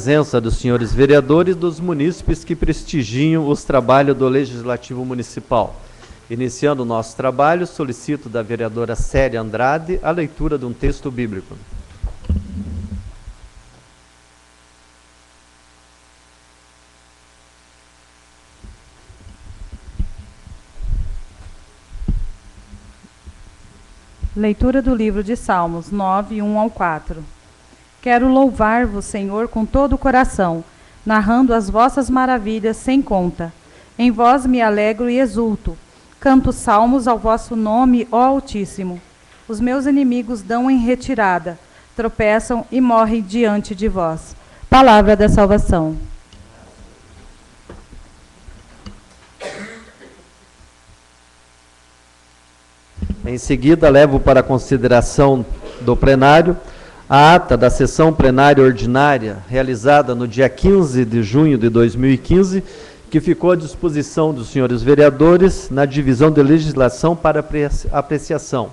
Presença dos senhores vereadores dos munícipes que prestigiam os trabalhos do Legislativo Municipal. Iniciando o nosso trabalho, solicito da vereadora Célia Andrade a leitura de um texto bíblico. Leitura do livro de Salmos 9, 1 ao 4. Quero louvar-vos, Senhor, com todo o coração, narrando as vossas maravilhas sem conta. Em vós me alegro e exulto. Canto salmos ao vosso nome, ó Altíssimo. Os meus inimigos dão em retirada, tropeçam e morrem diante de vós. Palavra da salvação. Em seguida, levo para consideração do plenário a ata da sessão plenária ordinária realizada no dia 15 de junho de 2015, que ficou à disposição dos senhores vereadores na divisão de legislação para apreciação.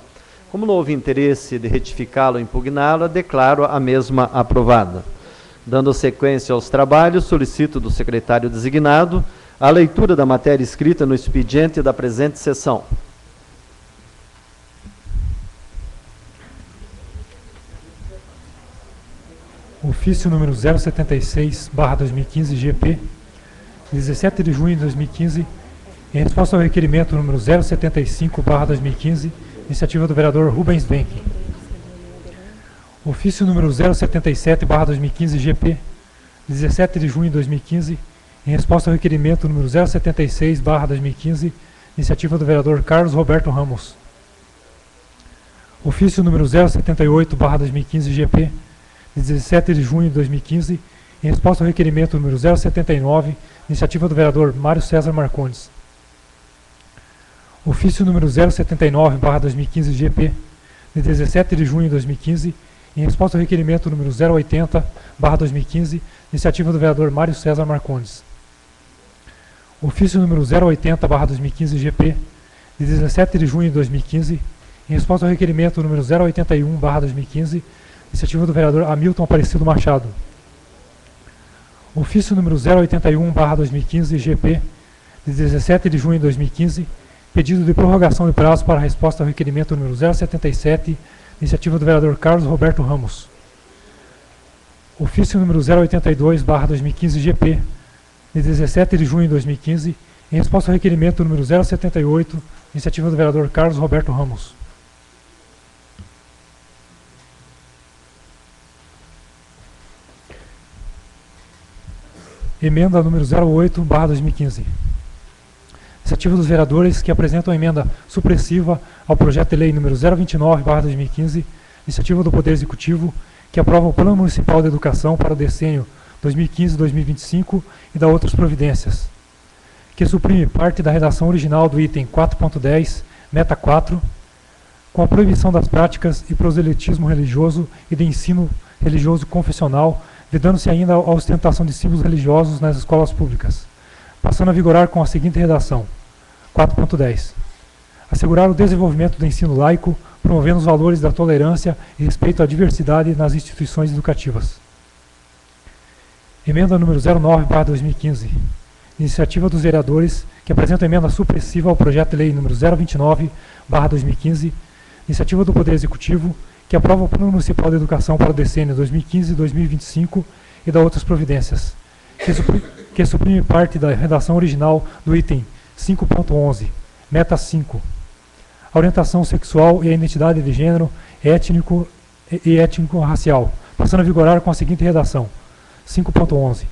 Como não houve interesse de retificá-la ou impugná-la, declaro a mesma aprovada. Dando sequência aos trabalhos, solicito do secretário designado a leitura da matéria escrita no expediente da presente sessão. Ofício número 076/2015 GP, 17 de junho de 2015, em resposta ao requerimento número 075/2015, iniciativa do vereador Rubens Benck. Ofício número 077/2015 GP, 17 de junho de 2015, em resposta ao requerimento número 076/2015, iniciativa do vereador Carlos Roberto Ramos. Ofício número 078/2015 GP, 17 de junho de 2015, em resposta ao requerimento número 079, iniciativa do vereador Mário César Marcondes. Ofício número 079/2015 GP, de 17 de junho de 2015, em resposta ao requerimento número 080/2015, iniciativa do vereador Mário César Marcondes. Ofício número 080/2015 GP, de 17 de junho de 2015, em resposta ao requerimento número 081/2015, iniciativa do vereador Hamilton Aparecido Machado. Ofício número 081/2015 GP, de 17 de junho de 2015, pedido de prorrogação de prazo para a resposta ao requerimento número 077, iniciativa do vereador Carlos Roberto Ramos. Ofício número 082/2015 GP, de 17 de junho de 2015, em resposta ao requerimento número 078, iniciativa do vereador Carlos Roberto Ramos. Emenda número 08/2015. Iniciativa dos vereadores que apresentam a emenda supressiva ao projeto de lei número 029/2015, iniciativa do Poder Executivo, que aprova o Plano Municipal de Educação para o decênio 2015-2025 e dá outras providências. Que suprime parte da redação original do item 4.10, meta 4, com a proibição das práticas e proselitismo religioso e de ensino religioso confessional, vedando-se ainda a ostentação de símbolos religiosos nas escolas públicas, passando a vigorar com a seguinte redação: 4.10. Assegurar o desenvolvimento do ensino laico, promovendo os valores da tolerância e respeito à diversidade nas instituições educativas. Emenda número 09/2015. Iniciativa dos vereadores que apresentam emenda supressiva ao projeto de lei número 029/2015, iniciativa do Poder Executivo, que aprova o Plano Municipal de Educação para o decênio 2015-2025 e dá outras providências, que suprime parte da redação original do item 5.11, meta 5, a orientação sexual e a identidade de gênero étnico e étnico-racial, passando a vigorar com a seguinte redação: 5.11.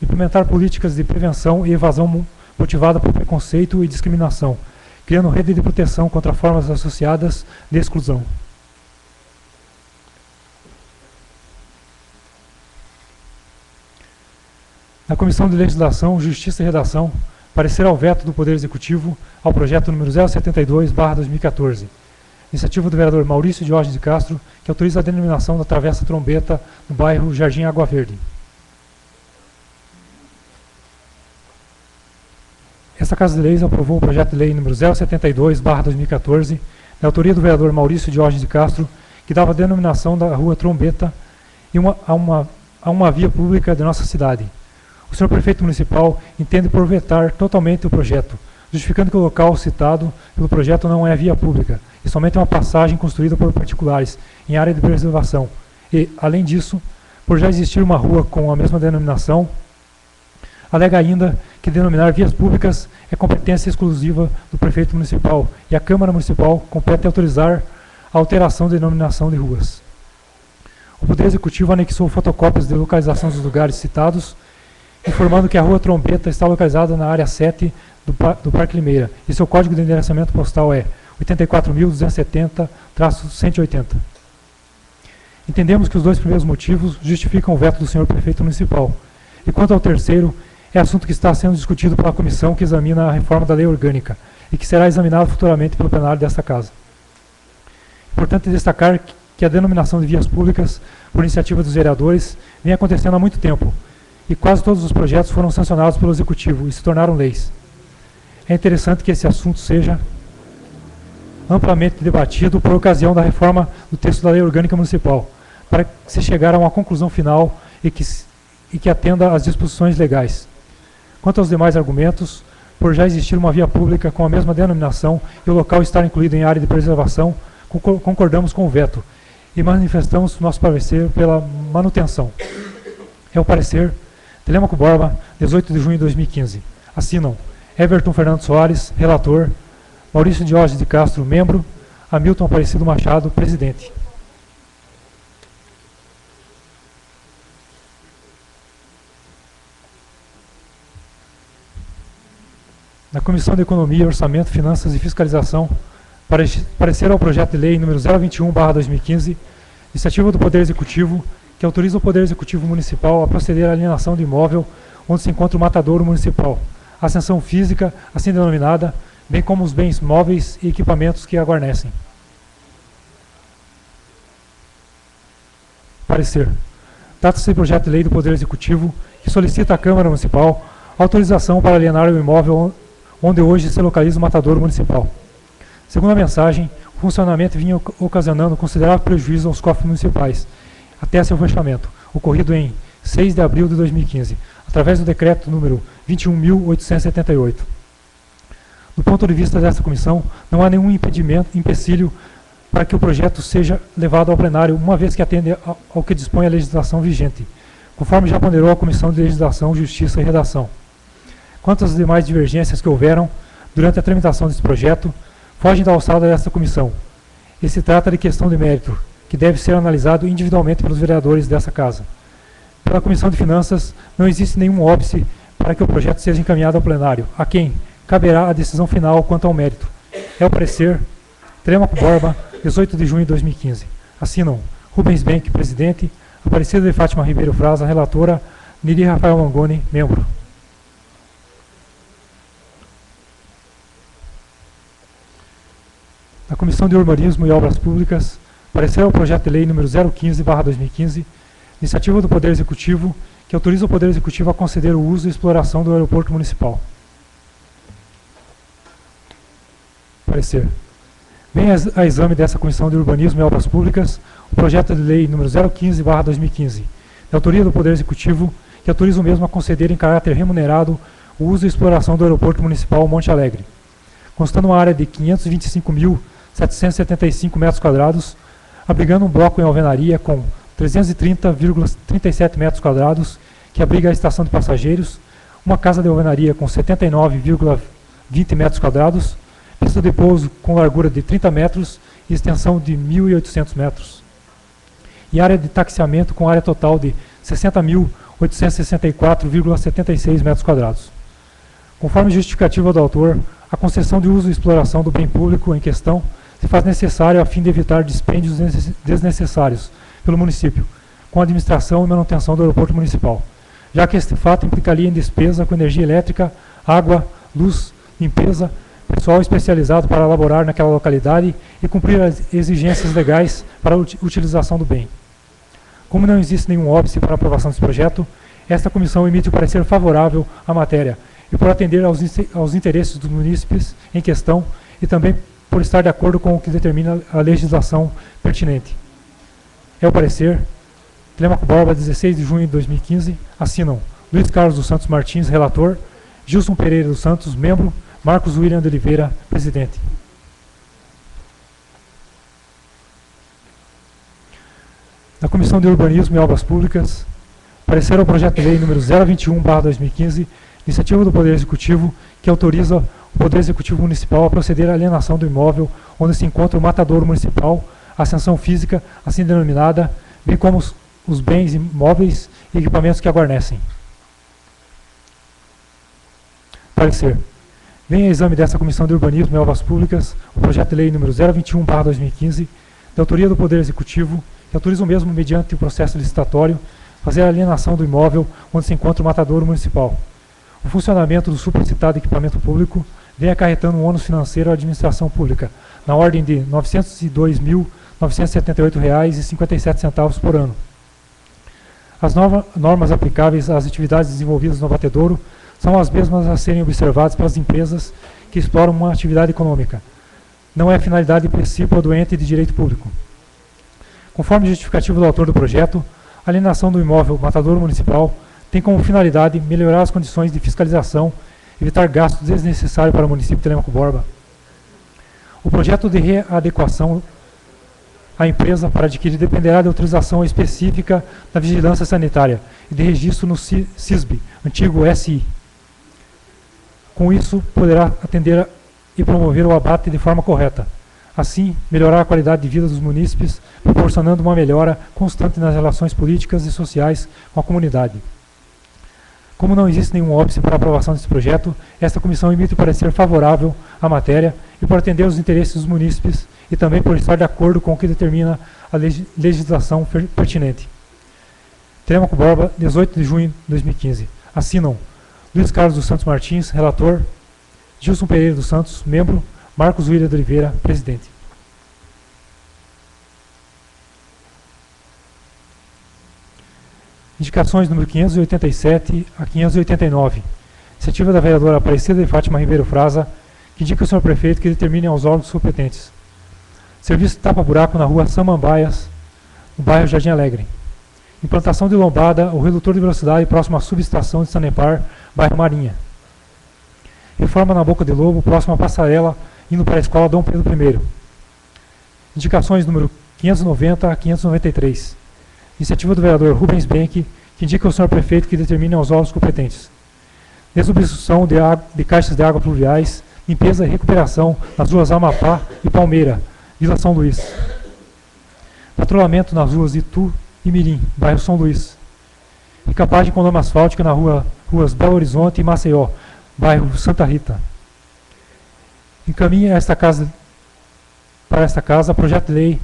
Implementar políticas de prevenção e evasão motivada por preconceito e discriminação, criando rede de proteção contra formas associadas de exclusão. Na Comissão de Legislação, Justiça e Redação, parecer ao veto do Poder Executivo ao projeto número 072/2014. Iniciativa do vereador Maurício Diógenes de Castro, que autoriza a denominação da Travessa Trombeta no bairro Jardim Água Verde. Esta Casa de Leis aprovou o projeto de lei número 072/2014, da autoria do vereador Maurício Diógenes de Castro, que dava a denominação da Rua Trombeta e a uma via pública de nossa cidade. O senhor prefeito municipal entende por vetar totalmente o projeto, justificando que o local citado pelo projeto não é via pública, e somente uma passagem construída por particulares em área de preservação. E, além disso, por já existir uma rua com a mesma denominação, alega ainda que denominar vias públicas é competência exclusiva do prefeito municipal e a Câmara Municipal compete autorizar a alteração de denominação de ruas. O Poder Executivo anexou fotocópias de localização dos lugares citados, informando que a Rua Trombeta está localizada na área 7 do Parque Limeira e seu código de endereçamento postal é 84.270-180. Entendemos que os dois primeiros motivos justificam o veto do senhor prefeito municipal. E quanto ao terceiro, é assunto que está sendo discutido pela comissão que examina a reforma da lei orgânica e que será examinado futuramente pelo plenário desta casa. Importante destacar que a denominação de vias públicas, por iniciativa dos vereadores, vem acontecendo há muito tempo e quase todos os projetos foram sancionados pelo Executivo e se tornaram leis. É interessante que esse assunto seja amplamente debatido por ocasião da reforma do texto da Lei Orgânica Municipal, para se chegar a uma conclusão final e que atenda às disposições legais. Quanto aos demais argumentos, por já existir uma via pública com a mesma denominação e o local estar incluído em área de preservação, concordamos com o veto e manifestamos nosso parecer pela manutenção. É o parecer Telêmaco Borba, 18 de junho de 2015. Assinam Everton Fernando Soares, relator, Maurício Diógenes de Castro, membro, Hamilton Aparecido Machado, presidente. Na Comissão de Economia, Orçamento, Finanças e Fiscalização, parecer ao projeto de lei número 021/2015, iniciativa do Poder Executivo, que autoriza o Poder Executivo Municipal a proceder à alienação de imóvel onde se encontra o matadouro municipal, a ascensão física, assim denominada, bem como os bens móveis e equipamentos que a guarnecem. Parecer. Trata-se de projeto de lei do Poder Executivo que solicita à Câmara Municipal autorização para alienar o imóvel onde hoje se localiza o matadouro municipal. Segundo a mensagem, o funcionamento vinha ocasionando considerável prejuízo aos cofres municipais, até seu fechamento, ocorrido em 6 de abril de 2015, através do decreto número 21.878. Do ponto de vista desta comissão, não há nenhum empecilho para que o projeto seja levado ao plenário, uma vez que atende ao que dispõe a legislação vigente, conforme já ponderou a Comissão de Legislação, Justiça e Redação. Quanto às demais divergências que houveram durante a tramitação desse projeto, fogem da alçada desta comissão. E se trata de questão de mérito, que deve ser analisado individualmente pelos vereadores dessa casa. Pela Comissão de Finanças, não existe nenhum óbice para que o projeto seja encaminhado ao plenário, a quem caberá a decisão final quanto ao mérito. É o parecer Telêmaco Borba, 18 de junho de 2015. Assinam Rubens Benck, presidente, Aparecida de Fátima Ribeiro Fraza, relatora, Niri Rafael Mangoni, membro. Na Comissão de Urbanismo e Obras Públicas, parecer ao projeto de lei número 015/2015, iniciativa do Poder Executivo, que autoriza o Poder Executivo a conceder o uso e exploração do aeroporto municipal. Parecer. Vem a exame dessa Comissão de Urbanismo e Obras Públicas o projeto de lei número 015/2015, de autoria do Poder Executivo, que autoriza o mesmo a conceder em caráter remunerado o uso e exploração do aeroporto municipal Monte Alegre, constando uma área de 525.775 metros quadrados, abrigando um bloco em alvenaria com 330,37 metros quadrados, que abriga a estação de passageiros, uma casa de alvenaria com 79,20 metros quadrados, pista de pouso com largura de 30 metros e extensão de 1.800 metros, e área de taxiamento com área total de 60.864,76 metros quadrados. Conforme justificativa do autor, a concessão de uso e exploração do bem público em questão se faz necessário a fim de evitar dispêndios desnecessários pelo município, com a administração e manutenção do aeroporto municipal, já que este fato implicaria em despesa com energia elétrica, água, luz, limpeza, pessoal especializado para elaborar naquela localidade e cumprir as exigências legais para a utilização do bem. Como não existe nenhum óbice para a aprovação desse projeto, esta comissão emite o parecer favorável à matéria e por atender aos interesses dos munícipes em questão e também por estar de acordo com o que determina a legislação pertinente. É o parecer Telemaco Borba, 16 de junho de 2015. Assinam Luiz Carlos dos Santos Martins, relator. Gilson Pereira dos Santos, membro. Marcos William de Oliveira, presidente. Da Comissão de Urbanismo e Obras Públicas, parecer ao projeto de lei número 021/2015, iniciativa do Poder Executivo, que autoriza o Poder Executivo Municipal a proceder à alienação do imóvel onde se encontra o matadouro municipal, a ascensão física, assim denominada, bem como os bens imóveis e equipamentos que a guarnecem. Parecer. Vem a exame desta Comissão de Urbanismo e Obras Públicas o projeto de lei número 021/2015, de autoria do Poder Executivo, que autoriza o mesmo, mediante o processo licitatório, fazer a alienação do imóvel onde se encontra o matadouro municipal. O funcionamento do supracitado equipamento público vem acarretando um ônus financeiro à administração pública, na ordem de R$ 902.978,57 por ano. As normas aplicáveis às atividades desenvolvidas no abatedouro são as mesmas a serem observadas pelas empresas que exploram uma atividade econômica. Não é finalidade principal do ente de direito público. Conforme justificativo do autor do projeto, a alienação do imóvel matadouro municipal tem como finalidade melhorar as condições de fiscalização, evitar gastos desnecessários para o município de Telemaco Borba. O projeto de readequação à empresa para adquirir dependerá de autorização específica da Vigilância Sanitária e de registro no CISB, antigo SI. Com isso, poderá atender e promover o abate de forma correta. Assim, melhorar a qualidade de vida dos munícipes, proporcionando uma melhora constante nas relações políticas e sociais com a comunidade. Como não existe nenhum óbice para a aprovação desse projeto, esta comissão emite parecer favorável à matéria e por atender os interesses dos munícipes e também por estar de acordo com o que determina a legislação pertinente. Telemaco Borba, 18 de junho de 2015. Assinam Luiz Carlos dos Santos Martins, relator. Gilson Pereira dos Santos, membro. Marcos William de Oliveira, presidente. Indicações número 587 a 589. Iniciativa da vereadora Aparecida de Fátima Ribeiro Fraza, que indica o senhor prefeito que determine aos órgãos competentes. Serviço tapa-buraco na rua Samambaias, no bairro Jardim Alegre. Implantação de lombada ou redutor de velocidade próximo à subestação de Sanepar, bairro Marinha. Reforma na Boca de Lobo, próximo à passarela, indo para a escola Dom Pedro I. Indicações número 590 a 593. Iniciativa do vereador Rubens Benck, que indica ao senhor prefeito que determine aos órgãos competentes. Desobstrução de caixas de água pluviais, limpeza e recuperação nas ruas Amapá e Palmeira, Vila São Luís. Patrulhamento nas ruas Itu e Mirim, bairro São Luís. Recapagem com lama asfáltica na ruas Belo Horizonte e Maceió, bairro Santa Rita. Encaminha para esta casa projeto de lei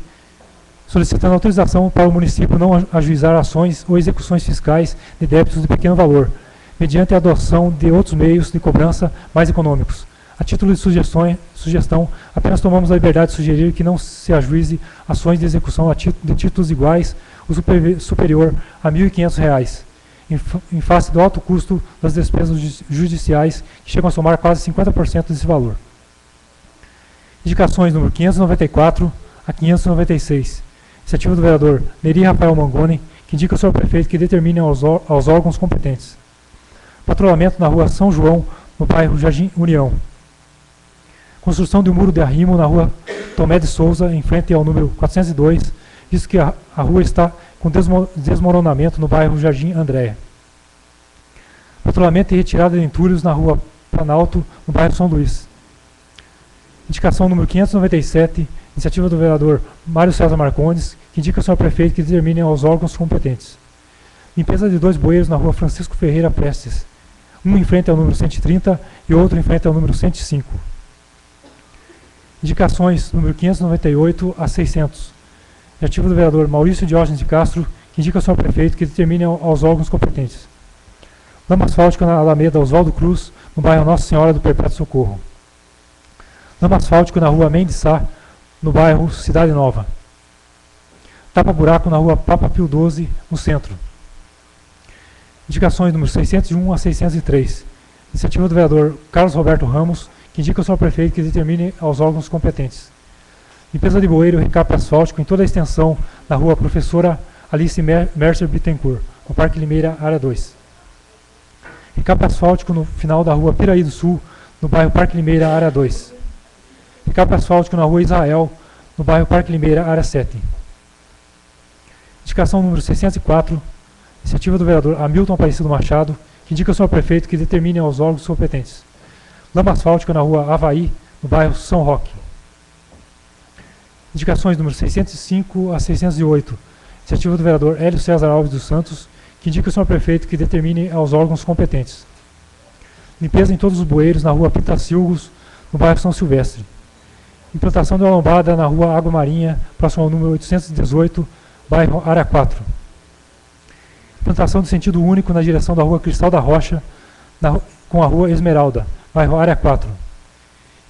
solicitando autorização para o município não ajuizar ações ou execuções fiscais de débitos de pequeno valor, mediante a adoção de outros meios de cobrança mais econômicos. A título de sugestão, apenas tomamos a liberdade de sugerir que não se ajuize ações de execução de títulos iguais ou superior a R$ 1.500, em face do alto custo das despesas judiciais, que chegam a somar quase 50% desse valor. Indicações número 594 a 596. Iniciativa do vereador Neri Rafael Mangoni, que indica ao senhor prefeito que determine aos órgãos competentes. Patrulhamento na rua São João, no bairro Jardim União. Construção de um muro de arrimo na rua Tomé de Souza, em frente ao número 402, visto que a rua está com desmoronamento no bairro Jardim Andréia. Patrulhamento e retirada de entulhos na rua Planalto, no bairro São Luís. Indicação número 597, iniciativa do vereador Mário César Marcondes, que indica ao senhor prefeito que determine aos órgãos competentes. Limpeza de 2 bueiros na rua Francisco Ferreira Prestes, um em frente ao número 130 e outro em frente ao número 105. Indicações número 598 a 600. Iniciativa do vereador Maurício Diógenes de Castro, que indica ao senhor prefeito que determine aos órgãos competentes. Lama asfáltica na Alameda Oswaldo Cruz, no bairro Nossa Senhora do Perpétuo Socorro. Lama asfáltico na rua Mendes Sá, no bairro Cidade Nova. Tapa-buraco na rua Papa Pio XII, no centro. Indicações número 601 a 603. Iniciativa do vereador Carlos Roberto Ramos, que indica ao senhor prefeito que determine aos órgãos competentes. Limpeza de bueiro e recape asfáltico em toda a extensão da rua Professora Alice Mercer Bittencourt, no Parque Limeira, área 2. Recap asfáltico no final da rua Piraí do Sul, no bairro Parque Limeira, área 2. Recap asfáltico na rua Israel, no bairro Parque Limeira, área 7. Indicação número 604, iniciativa do vereador Hamilton Aparecido Machado, que indica ao senhor prefeito que determine aos órgãos competentes. Lama asfáltica na rua Havaí, no bairro São Roque. Indicações número 605 a 608, iniciativa do vereador Hélio César Alves dos Santos, que indica ao senhor prefeito que determine aos órgãos competentes. Limpeza em todos os bueiros na rua Pitacilgos, no bairro São Silvestre. Implantação de uma lombada na rua Água Marinha, próximo ao número 818, bairro Área 4. Implantação de sentido único na direção da rua Cristal da Rocha, com a rua Esmeralda, bairro Área 4.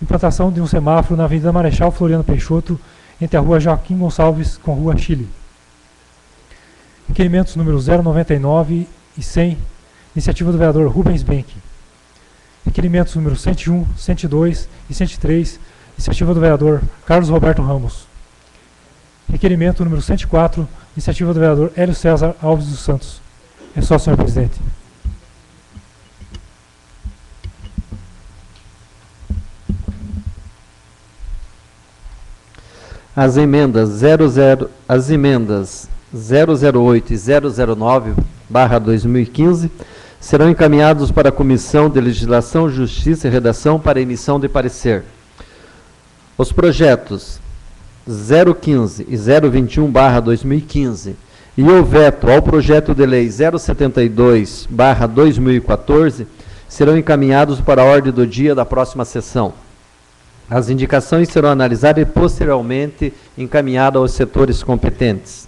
Implantação de um semáforo na Avenida Marechal Floriano Peixoto, entre a rua Joaquim Gonçalves com a rua Chile. Requerimentos números 099 e 100, iniciativa do vereador Rubens Benck. Requerimentos números 101, 102 e 103, iniciativa do vereador Carlos Roberto Ramos. Requerimento número 104, iniciativa do vereador Hélio César Alves dos Santos. É só, senhor presidente. As emendas 008 e 009/2015 serão encaminhados para a Comissão de Legislação, Justiça e Redação para emissão de parecer. Os projetos 015 e 021/2015 e o veto ao projeto de lei 072/2014 serão encaminhados para a ordem do dia da próxima sessão. As indicações serão analisadas e posteriormente encaminhadas aos setores competentes.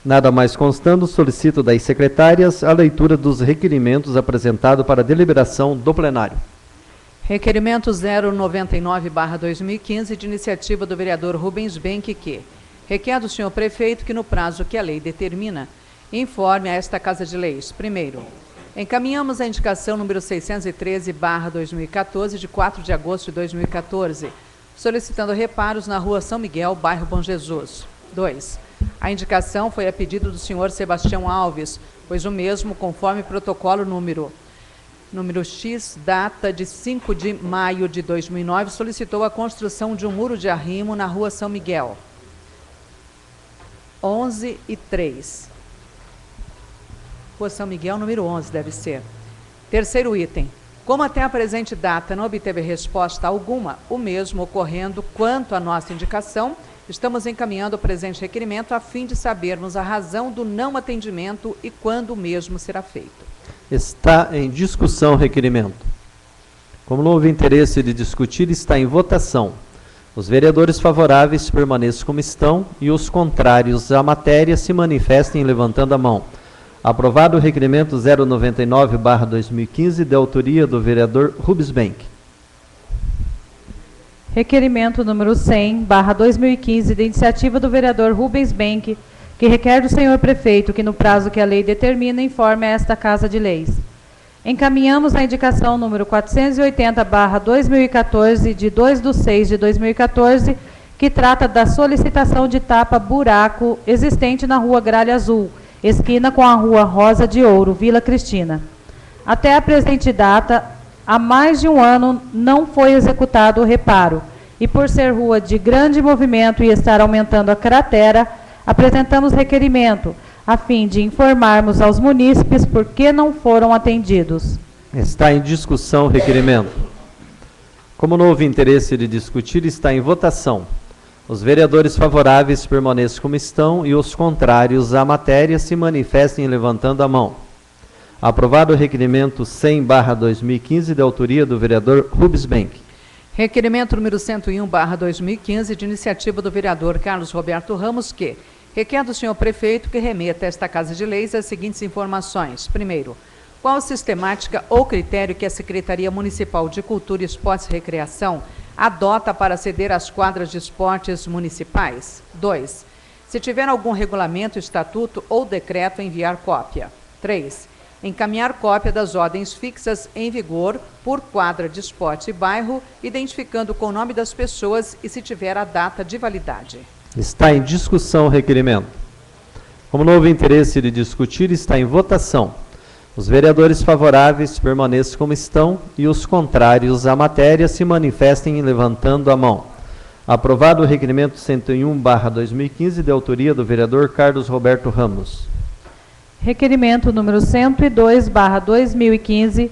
Nada mais constando, solicito das secretárias a leitura dos requerimentos apresentados para deliberação do plenário. Requerimento 099/2015, de iniciativa do vereador Rubens Benck, que requer do senhor prefeito que, no prazo que a lei determina, informe a esta Casa de Leis. Primeiro, encaminhamos a indicação número 613/2014, de 4 de agosto de 2014, solicitando reparos na rua São Miguel, bairro Bom Jesus. 2. A indicação foi a pedido do senhor Sebastião Alves, pois o mesmo, conforme protocolo número X, data de 5 de maio de 2009, solicitou a construção de um muro de arrimo na rua São Miguel. 11 e 3. Rua São Miguel, número 11, deve ser. Terceiro item. Como até a presente data não obteve resposta alguma, o mesmo ocorrendo quanto à nossa indicação, estamos encaminhando o presente requerimento a fim de sabermos a razão do não atendimento e quando o mesmo será feito. Está em discussão o requerimento. Como não houve interesse de discutir, está em votação. Os vereadores favoráveis permaneçam como estão e os contrários à matéria se manifestem levantando a mão. Aprovado o requerimento 099/2015, de autoria do vereador Rubens Benck. Requerimento número 100/2015, de iniciativa do vereador Rubens Benck, que requer do senhor prefeito que, no prazo que a lei determina, informe a esta Casa de Leis. Encaminhamos a indicação número 480/2014, de 2/6/2014, que trata da solicitação de tapa-buraco existente na rua Gralha Azul, esquina com a rua Rosa de Ouro, Vila Cristina. Até a presente data, há mais de um ano não foi executado o reparo, e por ser rua de grande movimento e estar aumentando a cratera, apresentamos requerimento, a fim de informarmos aos munícipes por que não foram atendidos. Está em discussão o requerimento. Como não houve interesse de discutir, está em votação. Os vereadores favoráveis permaneçam como estão e os contrários à matéria se manifestem levantando a mão. Aprovado o requerimento 100/2015, de autoria do vereador Rubens Benck. Requerimento número 101/2015, de iniciativa do vereador Carlos Roberto Ramos, que requer do senhor prefeito que remeta a esta Casa de Leis as seguintes informações. Primeiro, qual a sistemática ou critério que a Secretaria Municipal de Cultura, Esportes e Recreação adota para ceder às quadras de esportes municipais? 2. Se tiver algum regulamento, estatuto ou decreto, enviar cópia. 3. Encaminhar cópia das ordens fixas em vigor por quadra de esporte e bairro, identificando com o nome das pessoas e se tiver a data de validade. Está em discussão o requerimento. Como não houve interesse de discutir, está em votação. Os vereadores favoráveis permaneçam como estão e os contrários à matéria se manifestem levantando a mão. Aprovado o requerimento 101/2015, de autoria do vereador Carlos Roberto Ramos. Requerimento número 102/2015,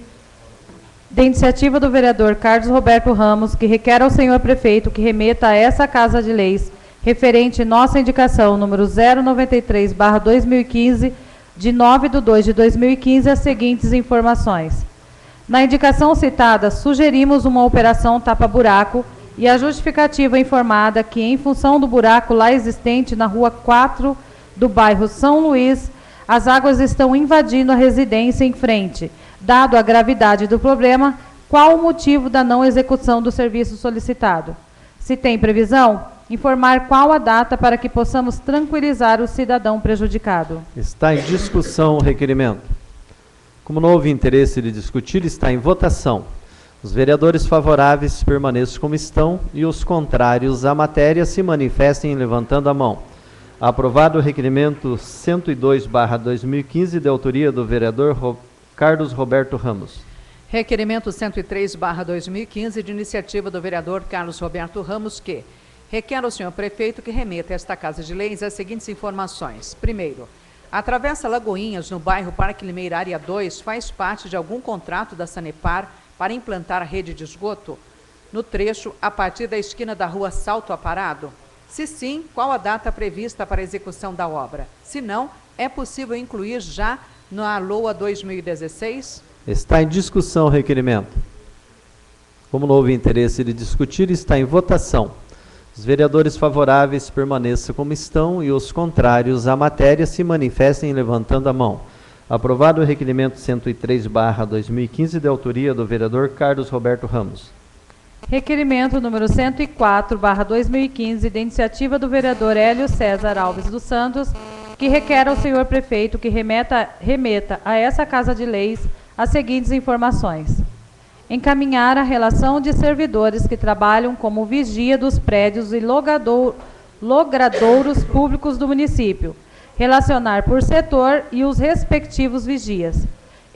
de iniciativa do vereador Carlos Roberto Ramos, que requer ao senhor prefeito que remeta a essa Casa de Leis, referente nossa indicação número 093/2015, de 9/2/2015, as seguintes informações. Na indicação citada, sugerimos uma operação tapa-buraco e a justificativa informada que, em função do buraco lá existente na rua 4 do bairro São Luís, as águas estão invadindo a residência em frente. Dado a gravidade do problema, qual o motivo da não execução do serviço solicitado? Se tem previsão, informar qual a data para que possamos tranquilizar o cidadão prejudicado. Está em discussão o requerimento. Como não houve interesse de discutir, está em votação. Os vereadores favoráveis permaneçam como estão e os contrários à matéria se manifestem levantando a mão. Aprovado o requerimento 102/2015, de autoria do vereador Carlos Roberto Ramos. Requerimento 103/2015, de iniciativa do vereador Carlos Roberto Ramos, que requer ao senhor prefeito que remeta a esta Casa de Leis as seguintes informações. Primeiro, a Travessa Lagoinhas, no bairro Parque Limeira, área 2, faz parte de algum contrato da Sanepar para implantar a rede de esgoto no trecho a partir da esquina da rua Salto Aparado? Se sim, qual a data prevista para a execução da obra? Se não, é possível incluir já na LOA 2016? Está em discussão o requerimento. Como não houve interesse de discutir, está em votação. Os vereadores favoráveis permaneçam como estão e os contrários à matéria se manifestem levantando a mão. Aprovado o requerimento 103/2015, de autoria do vereador Carlos Roberto Ramos. Requerimento número 104/2015, de iniciativa do vereador Hélio César Alves dos Santos, que requer ao senhor prefeito que remeta a essa Casa de Leis as seguintes informações. Encaminhar a relação de servidores que trabalham como vigia dos prédios e logradouros públicos do município. Relacionar por setor e os respectivos vigias.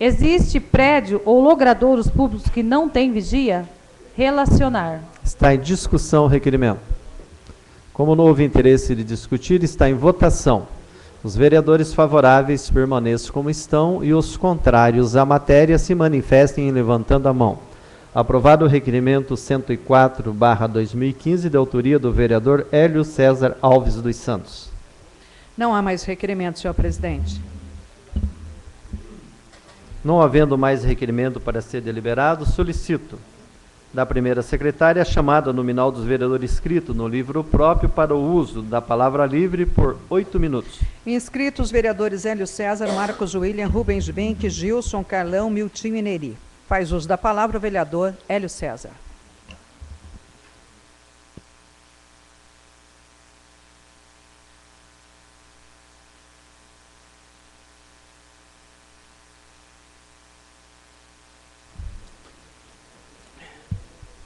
Existe prédio ou logradouros públicos que não têm vigia? Relacionar. Está em discussão o requerimento. Como não houve interesse de discutir, está em votação. Os vereadores favoráveis permaneçam como estão e os contrários à matéria se manifestem levantando a mão. Aprovado o requerimento 104/2015, de autoria do vereador Hélio César Alves dos Santos. Não há mais requerimento, senhor presidente. Não havendo mais requerimento para ser deliberado, solicito da primeira secretária a chamada nominal dos vereadores inscritos no livro próprio para o uso da palavra livre por 8 minutos. Inscritos vereadores Hélio César, Marcos William, Rubens Benck, Gilson, Carlão, Miltinho e Neri. Faz uso da palavra o vereador Hélio César.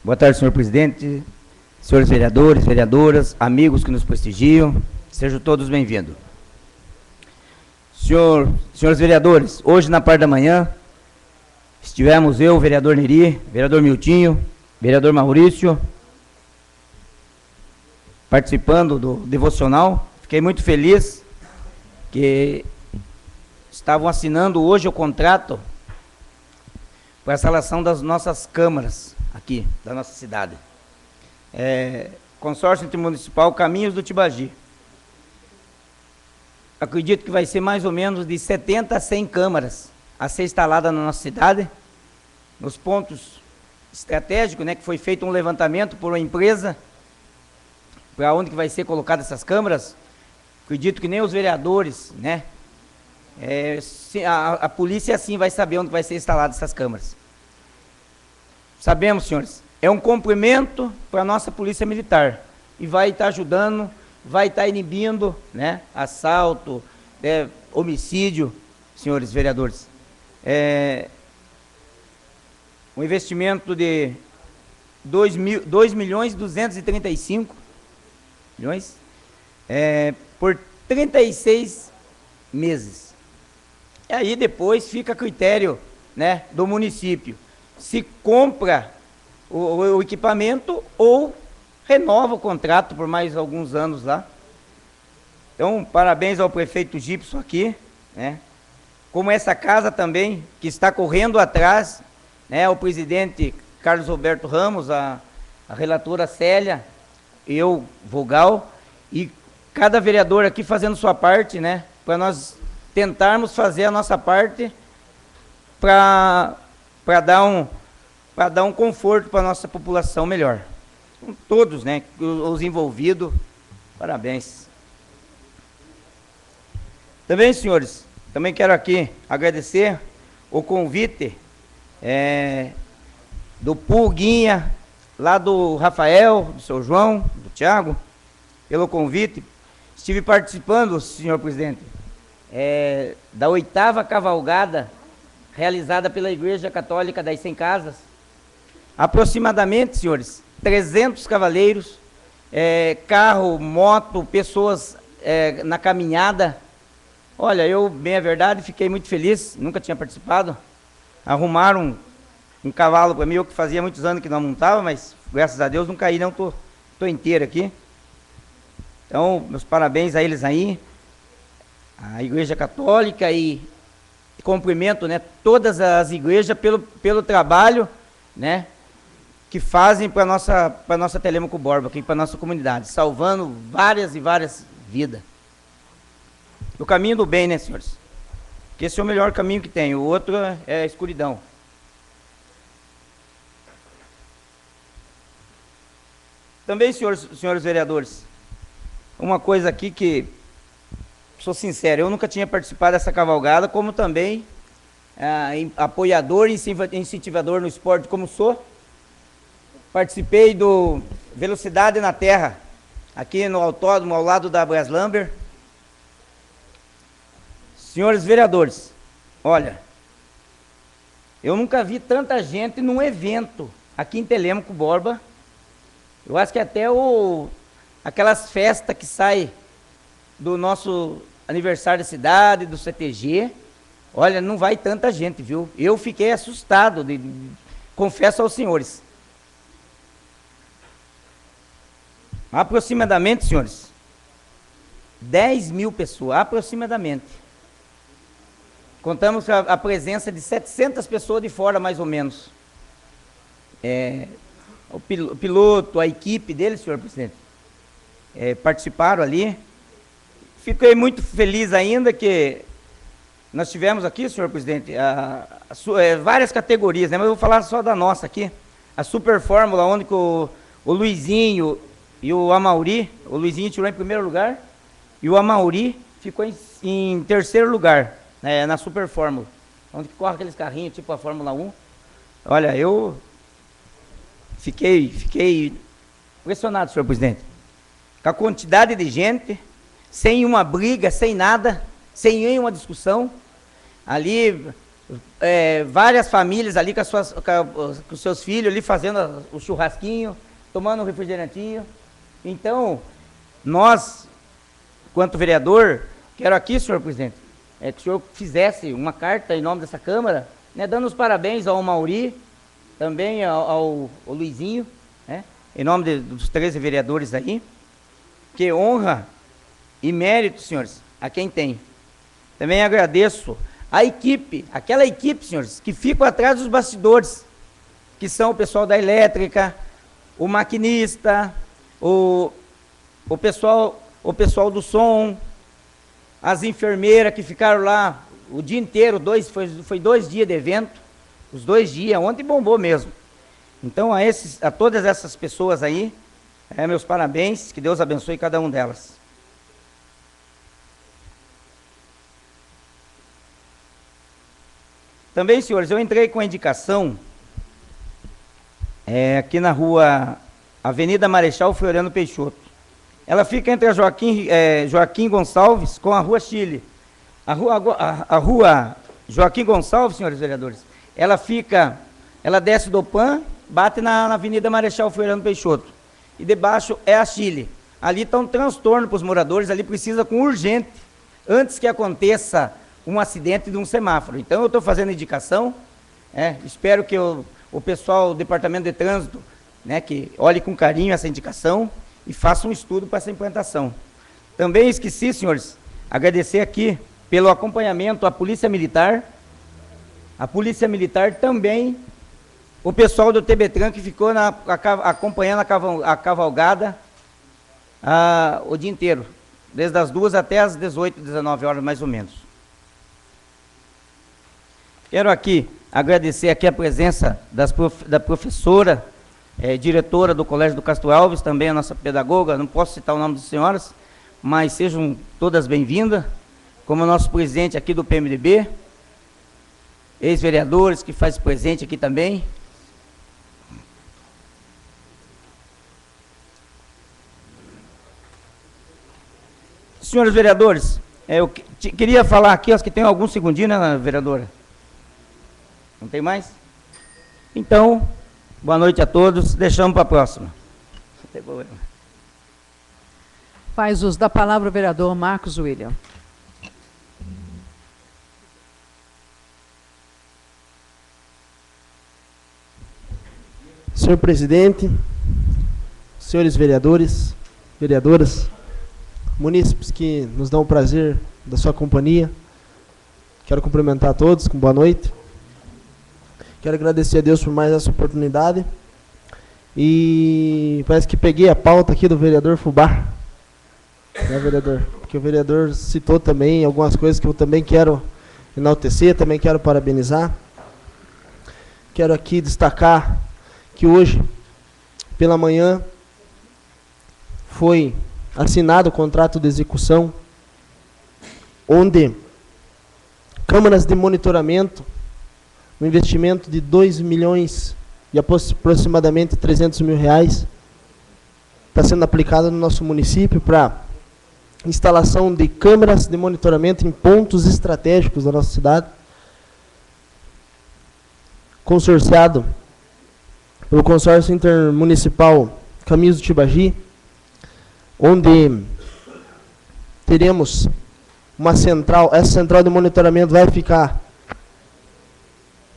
Boa tarde, senhor presidente, senhores vereadores, vereadoras, amigos que nos prestigiam, sejam todos bem-vindos. Senhores vereadores, hoje na parte da manhã, estivemos eu, vereador Neri, vereador Miltinho, vereador Maurício, participando do devocional. Fiquei muito feliz que estavam assinando hoje o contrato para a instalação das nossas câmaras aqui, da nossa cidade. Consórcio Intermunicipal Caminhos do Tibagi. Acredito que vai ser mais ou menos de 70 a 100 câmaras a ser instalada na nossa cidade, nos pontos estratégicos, né, que foi feito um levantamento por uma empresa para onde que vai ser colocada essas câmaras. Acredito que nem os vereadores, né, a polícia assim vai saber onde vai ser instalada essas câmaras. Sabemos, senhores, é um complemento para a nossa polícia militar e vai estar ajudando, vai estar inibindo, né, assalto, homicídio, senhores vereadores. Um investimento de 2.235 milhões por 36 meses. E aí depois fica a critério, né, do município, se compra o equipamento ou renova o contrato por mais alguns anos lá. Então, parabéns ao prefeito Gibson aqui, né? Como essa casa também, que está correndo atrás, né? O presidente Carlos Roberto Ramos, a relatora Célia, eu, Vogal, e cada vereador aqui fazendo sua parte, né? Para nós tentarmos fazer a nossa parte para dar um conforto para a nossa população melhor. Com todos, né? Os envolvidos, parabéns. Também, senhores, também quero aqui agradecer o convite do Pulguinha, lá do Rafael, do seu João, do Tiago, pelo convite. Estive participando, senhor presidente, da 8ª cavalgada realizada pela Igreja Católica das 100 Casas. Aproximadamente, senhores, 300 cavaleiros, carro, moto, pessoas na caminhada. Olha, eu, bem a verdade, fiquei muito feliz, nunca tinha participado. Arrumaram um cavalo para mim, eu que fazia muitos anos que não montava, mas graças a Deus não caí não, tô inteiro aqui. Então, meus parabéns a eles aí, a Igreja Católica, e cumprimento, né, todas as igrejas pelo trabalho, né, que fazem para nossa Telêmaco Borba, aqui para nossa comunidade, salvando várias e várias vidas. O caminho do bem, né, senhores? Que esse é o melhor caminho que tem, o outro é a escuridão. Também, senhores vereadores, uma coisa aqui que, sou sincero, eu nunca tinha participado dessa cavalgada, como também apoiador e incentivador no esporte como sou. Participei do Velocidade na Terra, aqui no autódromo, ao lado da Braslamber. Senhores vereadores, olha, eu nunca vi tanta gente num evento aqui em Telêmaco Borba. Eu acho que até aquelas festas que saem do nosso aniversário da cidade, do CTG, olha, não vai tanta gente, viu? Eu fiquei assustado, confesso aos senhores. Aproximadamente, senhores, 10 mil pessoas, aproximadamente. Contamos com a presença de 700 pessoas de fora, mais ou menos. O piloto, a equipe dele, senhor presidente, participaram ali. Fiquei muito feliz ainda que nós tivemos aqui, senhor presidente, várias categorias, né? Mas eu vou falar só da nossa aqui. A Super Fórmula, onde que o Luizinho e o Amauri, o Luizinho tirou em primeiro lugar, e o Amauri ficou em terceiro lugar, né, na Super Fórmula, onde que corre aqueles carrinhos, tipo a Fórmula 1. Olha, eu fiquei impressionado, senhor presidente, com a quantidade de gente, sem uma briga, sem nada, sem nenhuma discussão. Ali, várias famílias ali com os seus filhos ali fazendo o churrasquinho, tomando um refrigerantinho. Então, nós, quanto vereador, quero aqui, senhor presidente, que o senhor fizesse uma carta em nome dessa Câmara, né, dando os parabéns ao Mauri, também ao Luizinho, né, em nome dos 13 vereadores aí, que honra e mérito, senhores, a quem tem. Também agradeço a equipe, aquela equipe, senhores, que ficam atrás dos bastidores, que são o pessoal da elétrica, o maquinista, o pessoal do som, as enfermeiras que ficaram lá o dia inteiro, foi 2 dias de evento, os 2 dias, ontem bombou mesmo. Então, a todas essas pessoas aí, meus parabéns, que Deus abençoe cada um delas. Também, senhores, eu entrei com a indicação aqui na rua Avenida Marechal Floriano Peixoto. Ela fica entre a Joaquim Gonçalves com a Rua Chile. A rua Joaquim Gonçalves, senhores vereadores, ela desce do PAN, bate na Avenida Marechal Floriano Peixoto. E debaixo é a Chile. Ali está um transtorno para os moradores, ali precisa com urgente antes que aconteça um acidente de um semáforo. Então, eu estou fazendo indicação, espero que o pessoal do Departamento de Trânsito, né, que olhe com carinho essa indicação e faça um estudo para essa implantação. Também esqueci, senhores, agradecer aqui pelo acompanhamento à Polícia Militar. A Polícia Militar também, o pessoal do TBTran que ficou acompanhando a cavalgada o dia inteiro, desde as 2 até as 18, 19 horas mais ou menos. Quero aqui agradecer aqui a presença da professora, diretora do Colégio do Castro Alves, também a nossa pedagoga, não posso citar o nome das senhoras, mas sejam todas bem-vindas, como o nosso presidente aqui do PMDB, ex-vereadores que faz presente aqui também. Senhores vereadores, eu queria falar aqui, acho que tem alguns segundinhos, né, vereadora? Não tem mais? Então, boa noite a todos, deixamos para a próxima. Não tem problema. Faz uso da palavra o vereador Marcos William. Senhor presidente, senhores vereadores, vereadoras, munícipes que nos dão o prazer da sua companhia, quero cumprimentar a todos com boa noite. Quero agradecer a Deus por mais essa oportunidade. E parece que peguei a pauta aqui do vereador Fubá, né, vereador? Porque o vereador citou também algumas coisas que eu também quero enaltecer, também quero parabenizar. Quero aqui destacar que hoje, pela manhã, foi assinado o contrato de execução, onde câmaras de monitoramento, um investimento de 2 milhões e aproximadamente 300 mil reais, está sendo aplicado no nosso município para instalação de câmeras de monitoramento em pontos estratégicos da nossa cidade, consorciado pelo consórcio intermunicipal Caminhos do Tibagi, onde teremos uma central. Essa central de monitoramento vai ficar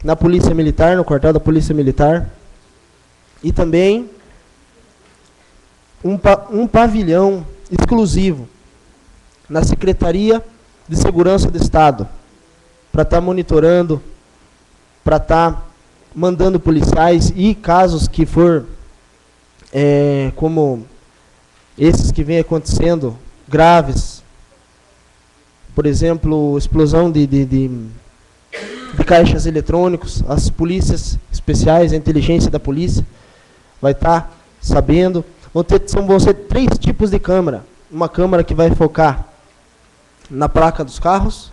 na Polícia Militar, no quartel da Polícia Militar, e também um pavilhão exclusivo na Secretaria de Segurança do Estado, para estar monitorando, para estar mandando policiais, e casos que for como esses que vem acontecendo, graves, por exemplo, explosão de caixas eletrônicos, as polícias especiais, a inteligência da polícia vai estar sabendo. Vão ser 3 tipos de câmera. Uma câmera que vai focar na placa dos carros,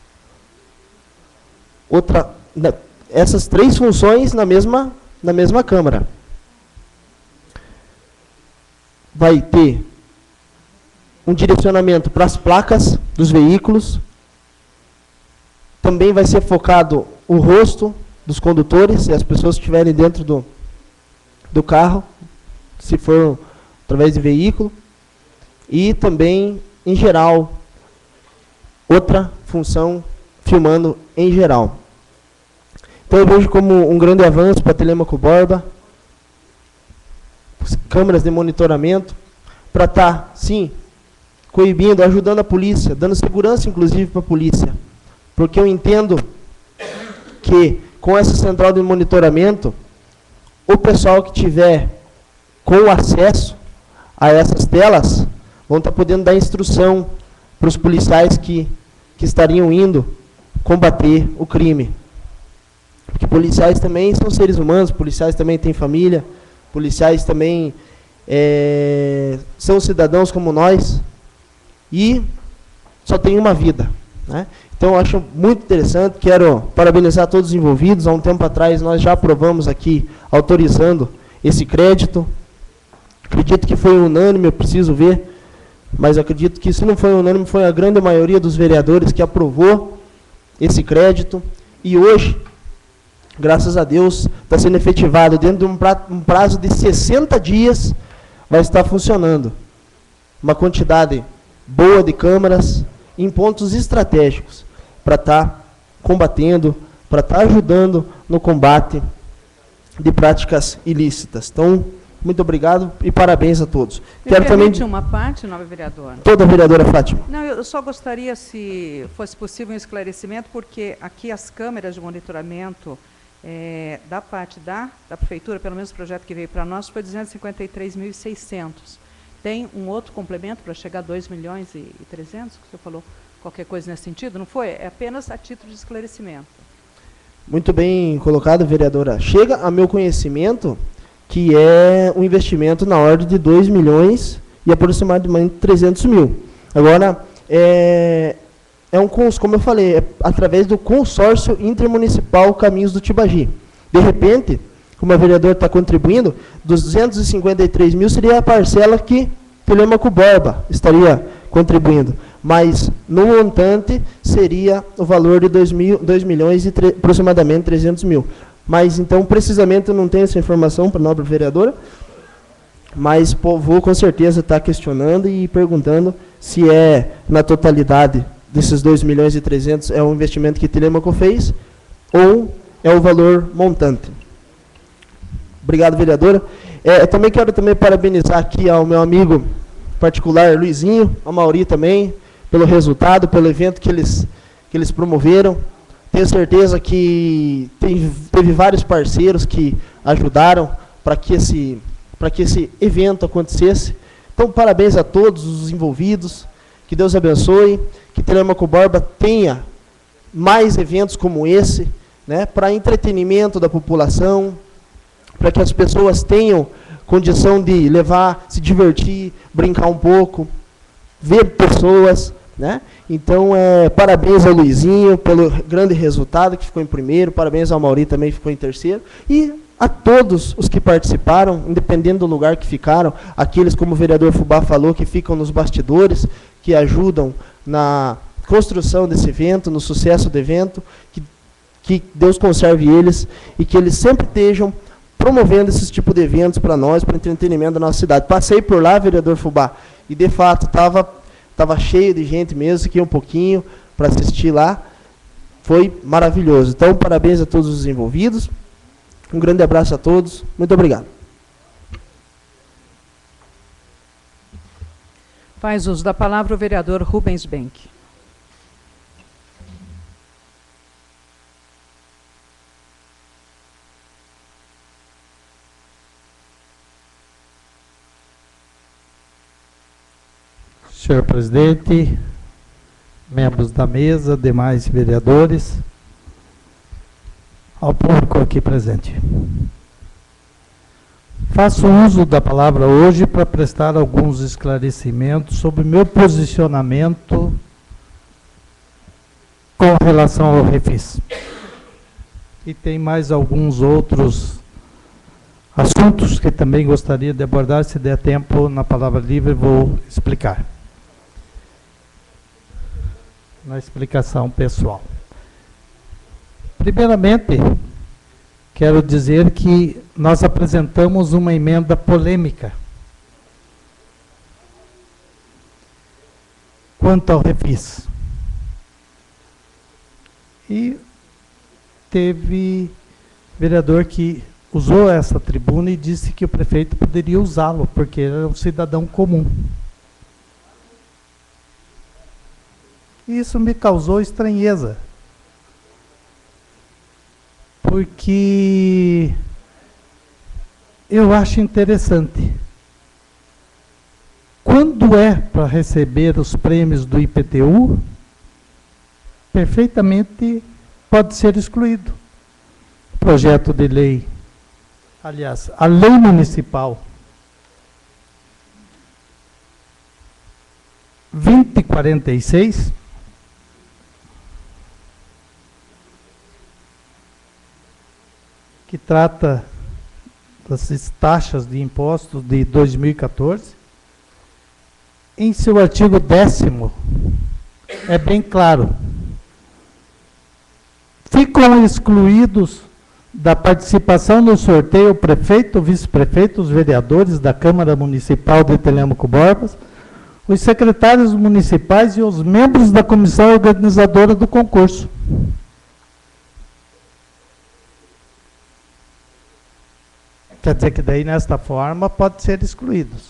outra, essas 3 funções na mesma câmera. Vai ter um direcionamento para as placas dos veículos. Também vai ser focado o rosto dos condutores e as pessoas que estiverem dentro do carro, se for através de veículo. E também, em geral, outra função filmando em geral. Então eu vejo como um grande avanço para Telêmaco Borba, câmeras de monitoramento, para estar, sim, coibindo, ajudando a polícia, dando segurança, inclusive, para a polícia. Porque eu entendo que, com essa central de monitoramento, o pessoal que tiver com acesso a essas telas vão estar podendo dar instrução para os policiais que estariam indo combater o crime. Porque policiais também são seres humanos, policiais também têm família, policiais também são cidadãos como nós, e só tem uma vida, né? Então, eu acho muito interessante, quero parabenizar todos os envolvidos. Há um tempo atrás, nós já aprovamos aqui, autorizando esse crédito. Acredito que foi unânime, eu preciso ver, mas acredito que, se não foi unânime, foi a grande maioria dos vereadores que aprovou esse crédito. E hoje, graças a Deus, está sendo efetivado dentro de um prazo de 60 dias, vai estar funcionando. Uma quantidade boa de câmeras, em pontos estratégicos para estar combatendo, para estar ajudando no combate de práticas ilícitas. Então, muito obrigado e parabéns a todos. Quero também uma parte, nova vereadora. Toda a vereadora Fátima. Não, eu só gostaria, se fosse possível, um esclarecimento, porque aqui as câmeras de monitoramento da parte da prefeitura, pelo menos o projeto que veio para nós, foi 253.600. Tem um outro complemento para chegar a 2.300.000, que o senhor falou qualquer coisa nesse sentido, não foi? É apenas a título de esclarecimento. Muito bem colocado, vereadora. Chega a meu conhecimento que é um investimento na ordem de 2 milhões e aproximadamente 300 mil. Agora, como eu falei, é através do consórcio intermunicipal Caminhos do Tibagi. De repente, como a vereadora está contribuindo, 253 mil seria a parcela que Telêmaco Borba estaria contribuindo. Mas, no montante, seria o valor de 2 milhões e aproximadamente 300 mil. Mas, então, precisamente, eu não tenho essa informação para a nobre vereadora, mas vou com certeza estar questionando e perguntando se é na totalidade desses 2 milhões e 300 é o investimento que Telêmaco fez ou é o valor montante. Obrigado, vereadora. Eu também quero parabenizar aqui ao meu amigo particular, Luizinho, a Mauri também, pelo resultado, pelo evento que eles promoveram. Tenho certeza que teve vários parceiros que ajudaram para que esse evento acontecesse. Então, parabéns a todos os envolvidos, que Deus abençoe, que Telêmaco Borba tenha mais eventos como esse, né, para entretenimento da população, para que as pessoas tenham condição de se divertir, brincar um pouco, ver pessoas, né? Então, parabéns ao Luizinho pelo grande resultado, que ficou em primeiro, parabéns ao Mauri também, que ficou em terceiro, e a todos os que participaram, independente do lugar que ficaram, aqueles, como o vereador Fubá falou, que ficam nos bastidores, que ajudam na construção desse evento, no sucesso do evento, que Deus conserve eles e que eles sempre estejam promovendo esse tipo de eventos para nós, para o entretenimento da nossa cidade. Passei por lá, vereador Fubá, e de fato estava cheio de gente mesmo, que ia um pouquinho para assistir lá. Foi maravilhoso. Então, parabéns a todos os envolvidos. Um grande abraço a todos. Muito obrigado. Faz uso da palavra o vereador Rubens Benck. Senhor presidente, membros da mesa, demais vereadores, ao público aqui presente. Faço uso da palavra hoje para prestar alguns esclarecimentos sobre meu posicionamento com relação ao Refis. E tem mais alguns outros assuntos que também gostaria de abordar, se der tempo, na palavra livre, vou explicar. Na explicação pessoal. Primeiramente, quero dizer que nós apresentamos uma emenda polêmica quanto ao Refis. E teve vereador que usou essa tribuna e disse que o prefeito poderia usá-lo, porque ele era um cidadão comum. Isso me causou estranheza, porque eu acho interessante. Quando é para receber os prêmios do IPTU, perfeitamente pode ser excluído. O projeto de lei, aliás, a lei municipal 2046, que trata das taxas de impostos de 2014, em seu artigo 10º, é bem claro. Ficam excluídos da participação no sorteio o prefeito, o vice-prefeito, os vereadores da Câmara Municipal de Telêmaco Borba, os secretários municipais e os membros da comissão organizadora do concurso. Quer dizer que daí, nesta forma, pode ser excluídos.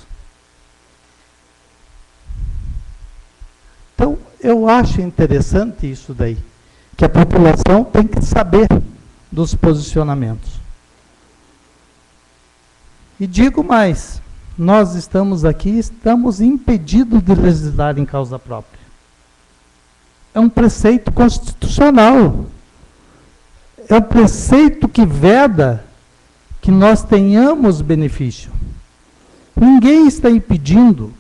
Então, eu acho interessante isso daí, que a população tem que saber dos posicionamentos. E digo mais, nós estamos aqui, estamos impedidos de legislar em causa própria. É um preceito constitucional. É um preceito que veda que nós tenhamos benefício. Ninguém está impedindo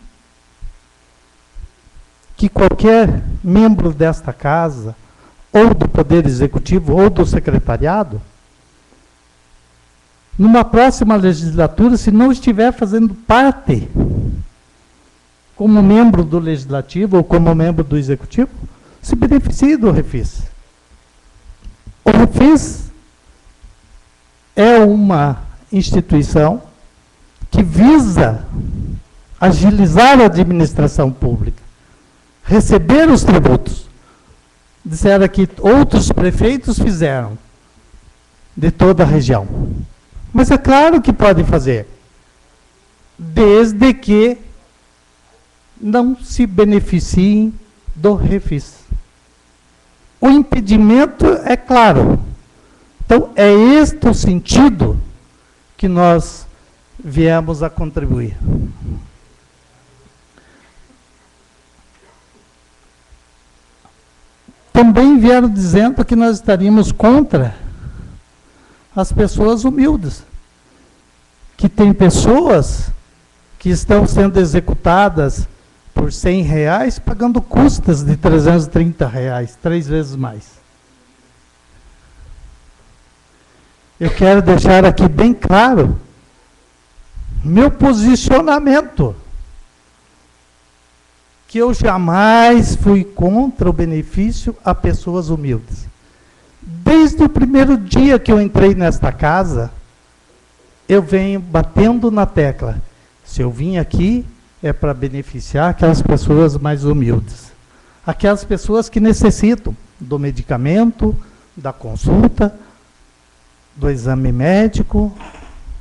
que qualquer membro desta casa, ou do Poder Executivo, ou do Secretariado, numa próxima legislatura, se não estiver fazendo parte, como membro do Legislativo ou como membro do Executivo, se beneficie do Refis. O Refis é uma instituição que visa agilizar a administração pública, receber os tributos. Disseram que outros prefeitos fizeram, de toda a região. Mas é claro que podem fazer, desde que não se beneficiem do Refis. O impedimento é claro. Então, é este o sentido que nós viemos a contribuir. Também vieram dizendo que nós estaríamos contra as pessoas humildes. Que tem pessoas que estão sendo executadas por R$100, pagando custas de R$330, 3 vezes mais. Eu quero deixar aqui bem claro meu posicionamento, que eu jamais fui contra o benefício a pessoas humildes. Desde o primeiro dia que eu entrei nesta casa, eu venho batendo na tecla. Se eu vim aqui, é para beneficiar aquelas pessoas mais humildes. Aquelas pessoas que necessitam do medicamento, da consulta, do exame médico,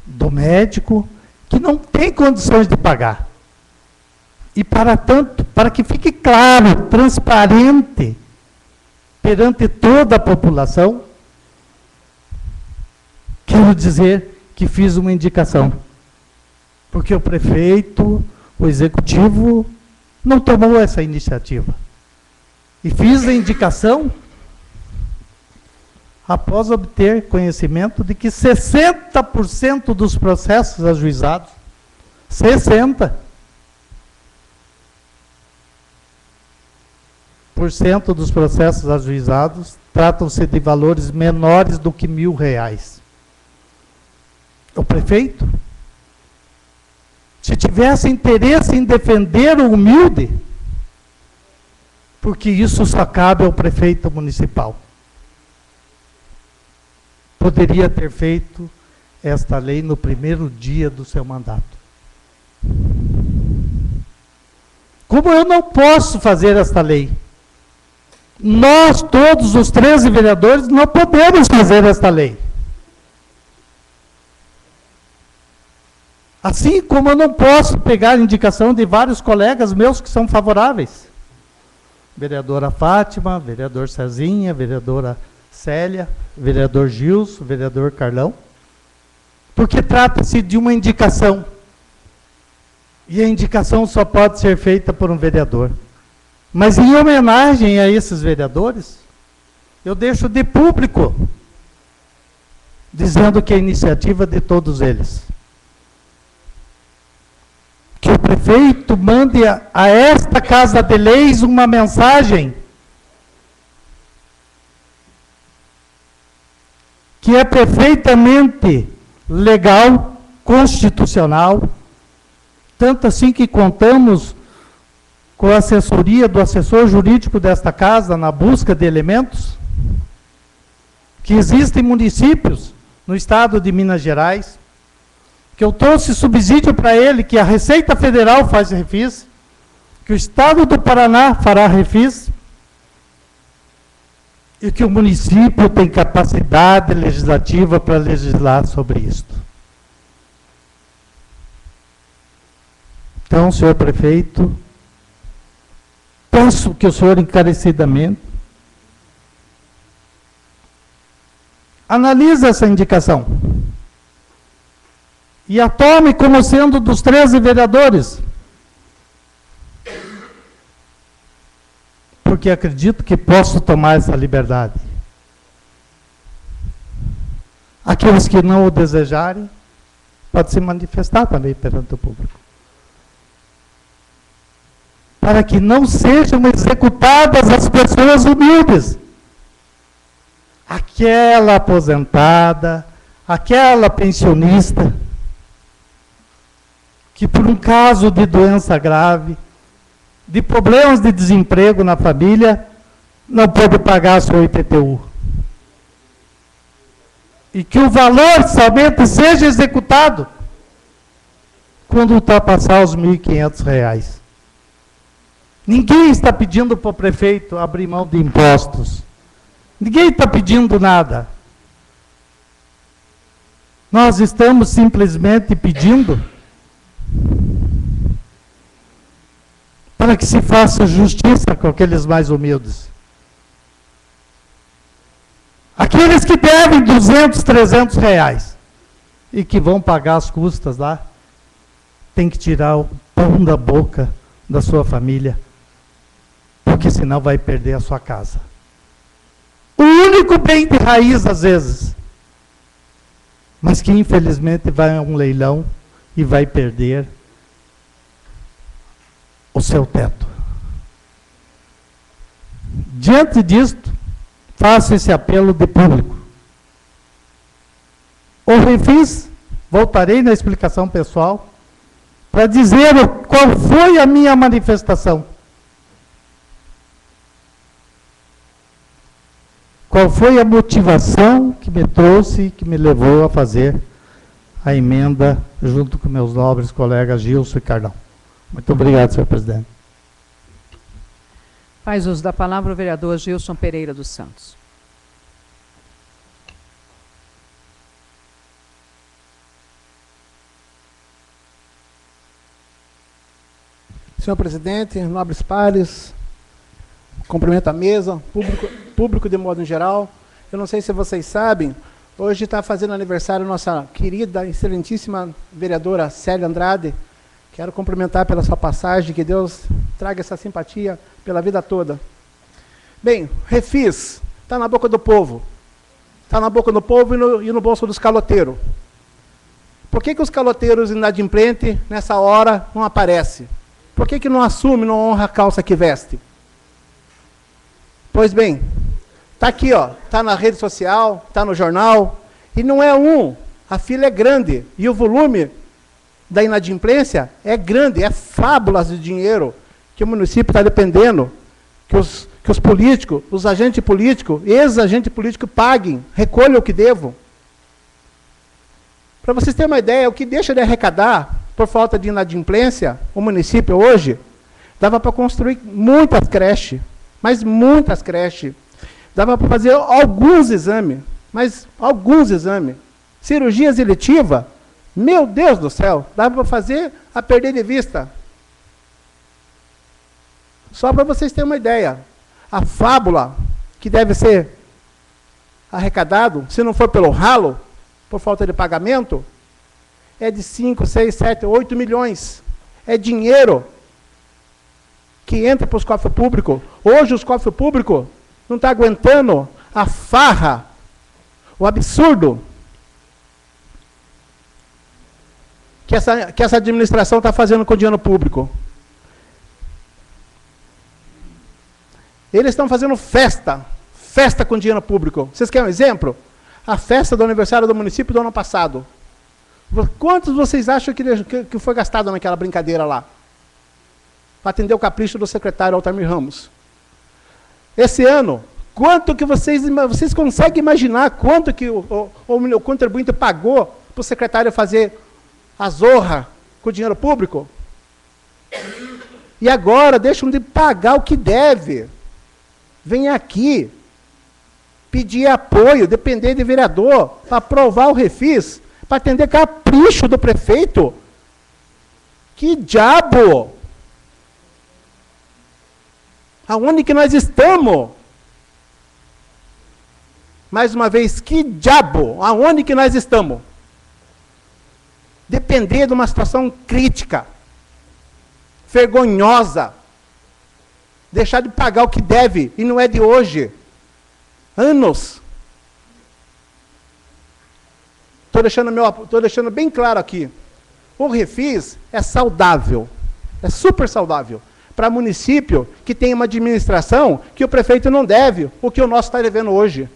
do médico, que não tem condições de pagar. E para tanto, para que fique claro, transparente, perante toda a população, quero dizer que fiz uma indicação. Porque o prefeito, o executivo, não tomou essa iniciativa. E fiz a indicação após obter conhecimento de que 60% dos processos ajuizados, 60% dos processos ajuizados tratam-se de valores menores do que R$1.000. O prefeito, se tivesse interesse em defender o humilde, porque isso só cabe ao prefeito municipal, poderia ter feito esta lei no primeiro dia do seu mandato. Como eu não posso fazer esta lei, nós, todos os 13 vereadores, não podemos fazer esta lei. Assim como eu não posso pegar indicação de vários colegas meus que são favoráveis. Vereadora Fátima, vereador Cezinha, vereadora Célia, vereador Gilson, vereador Carlão. Porque trata-se de uma indicação. E a indicação só pode ser feita por um vereador. Mas em homenagem a esses vereadores, eu deixo de público, dizendo que é iniciativa de todos eles. Que o prefeito mande a esta Casa de Leis uma mensagem que é perfeitamente legal, constitucional, tanto assim que contamos com a assessoria do assessor jurídico desta casa na busca de elementos, que existem municípios no estado de Minas Gerais, que eu trouxe subsídio para ele, que a Receita Federal faz refis, que o Estado do Paraná fará refis e que o município tem capacidade legislativa para legislar sobre isto. Então, senhor prefeito, peço que o senhor encarecidamente analise essa indicação e a tome como sendo dos 13 vereadores, porque acredito que posso tomar essa liberdade. Aqueles que não o desejarem, podem se manifestar também perante o público, para que não sejam executadas as pessoas humildes. Aquela aposentada, aquela pensionista, que por um caso de doença grave, de problemas de desemprego na família, não pode pagar seu IPTU. E que o valor somente seja executado quando ultrapassar os R$ 1.500. Ninguém está pedindo para o prefeito abrir mão de impostos. Ninguém está pedindo nada. Nós estamos simplesmente pedindo para que se faça justiça com aqueles mais humildes. Aqueles que devem 200, 300 reais e que vão pagar as custas lá, tem que tirar o pão da boca da sua família, porque senão vai perder a sua casa. O único bem de raiz, às vezes, mas que infelizmente vai a um leilão e vai perder o seu teto. Diante disto, faço esse apelo de público. O refis, voltarei na explicação pessoal, para dizer qual foi a minha manifestação. Qual foi a motivação que me trouxe, que me levou a fazer a emenda junto com meus nobres colegas Gilson e Carlão. Muito obrigado, senhor presidente. Faz uso da palavra o vereador Gilson Pereira dos Santos. Senhor presidente, nobres pares, cumprimento a mesa, público de modo em geral. Eu não sei se vocês sabem, hoje está fazendo aniversário nossa querida, excelentíssima vereadora Célia Andrade. Quero cumprimentar pela sua passagem, que Deus traga essa simpatia pela vida toda. Bem, refis, está na boca do povo. Está na boca do povo e no bolso dos caloteiros. Por que os caloteiros inadimplentes, nessa hora, não aparecem? Por que não assume, não honra a calça que veste? Pois bem, está aqui, ó, está na rede social, está no jornal, e não é a fila é grande, e o volume da inadimplência é grande, é fábulas de dinheiro que o município está dependendo, que os políticos, os agentes políticos, ex-agentes políticos paguem, recolham o que devam. Para vocês terem uma ideia, o que deixa de arrecadar por falta de inadimplência, o município hoje, dava para construir muitas creches, mas muitas creches. Dava para fazer alguns exames, mas alguns exames. Cirurgias eletivas, meu Deus do céu, dava para fazer a perder de vista. Só para vocês terem uma ideia, a fábula que deve ser arrecadado, se não for pelo ralo, por falta de pagamento, é de 5, 6, 7, 8 milhões. É dinheiro que entra para os cofres públicos. Hoje os cofres públicos não estão aguentando a farra, o absurdo que essa administração está fazendo com o dinheiro público. Eles estão fazendo festa com dinheiro público. Vocês querem um exemplo? A festa do aniversário do município do ano passado. Quantos vocês acham que foi gastado naquela brincadeira lá? Para atender o capricho do secretário Altamir Ramos. Esse ano, quanto que vocês conseguem imaginar quanto que o contribuinte pagou para o secretário fazer a zorra com o dinheiro público? E agora deixam de pagar o que deve. Vem aqui pedir apoio, depender de vereador, para aprovar o refis, para atender capricho do prefeito. Que diabo! Aonde que nós estamos? Mais uma vez, que diabo? Aonde que nós estamos? Depender de uma situação crítica, vergonhosa, deixar de pagar o que deve, e não é de hoje. Anos. Estou deixando bem claro aqui. O refis é saudável, é super saudável, para município que tem uma administração que o prefeito não deve, o que o nosso está devendo hoje.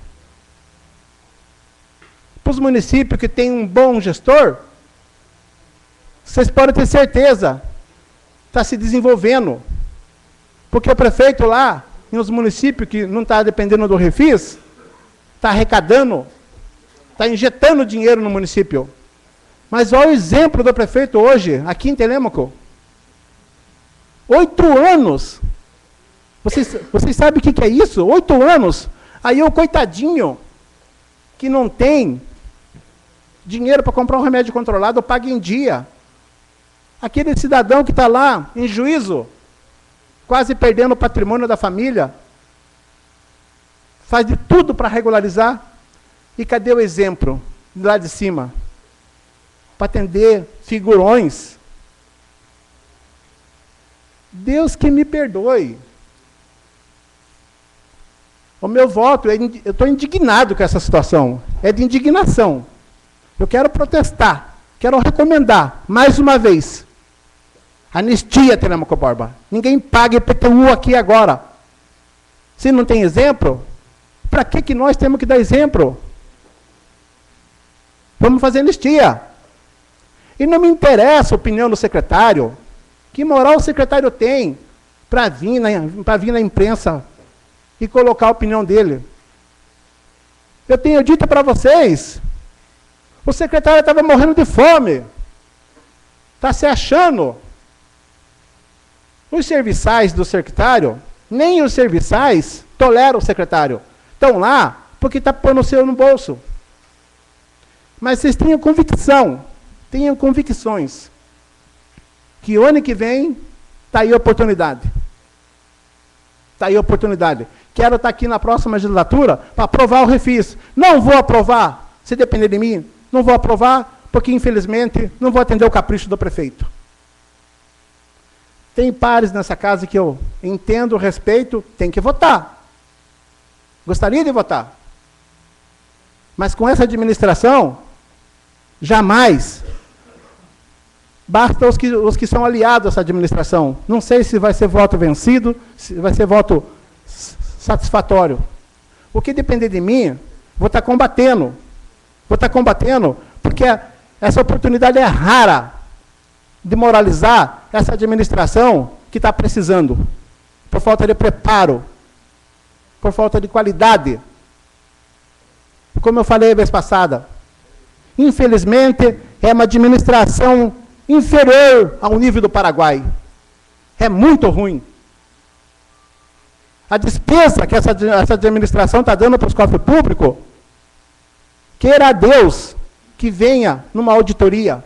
Para os municípios que tem um bom gestor, vocês podem ter certeza, está se desenvolvendo. Porque o prefeito lá, em os municípios que não está dependendo do refis, está arrecadando, está injetando dinheiro no município. Mas olha o exemplo do prefeito hoje, aqui em Telêmaco. 8 anos. Vocês sabem o que é isso? 8 anos. Aí o coitadinho, que não tem dinheiro para comprar um remédio controlado, paga em dia. Aquele cidadão que está lá, em juízo, quase perdendo o patrimônio da família, faz de tudo para regularizar. E cadê o exemplo lá de cima? Para atender figurões. Deus que me perdoe. O meu voto, eu estou indignado com essa situação. É de indignação. Eu quero protestar, quero recomendar, mais uma vez, anistia, Telêmaco Borba. Ninguém paga IPTU aqui agora. Se não tem exemplo, para que nós temos que dar exemplo? Vamos fazer anistia. E não me interessa a opinião do secretário. Que moral o secretário tem para vir na imprensa e colocar a opinião dele? Eu tenho dito para vocês, o secretário estava morrendo de fome. Está se achando. Os serviçais do secretário, nem os serviçais toleram o secretário. Estão lá porque está pondo o seu no bolso. Mas vocês tenham convicção, tenham convicções, que o ano que vem está aí a oportunidade. Está aí a oportunidade. Quero estar aqui na próxima legislatura para aprovar o refis. Não vou aprovar, se depender de mim, não vou aprovar, porque infelizmente não vou atender o capricho do prefeito. Tem pares nessa casa que eu entendo, respeito, tem que votar. Gostaria de votar. Mas com essa administração, jamais. Basta os que são aliados a essa administração. Não sei se vai ser voto vencido, se vai ser voto satisfatório. O que depender de mim, vou estar combatendo. Vou estar combatendo, porque essa oportunidade é rara de moralizar essa administração que está precisando, por falta de preparo, por falta de qualidade. Como eu falei a vez passada, infelizmente, é uma administração inferior ao nível do Paraguai. É muito ruim. A despesa que essa administração está dando para os cofres públicos, queira a Deus que venha numa auditoria.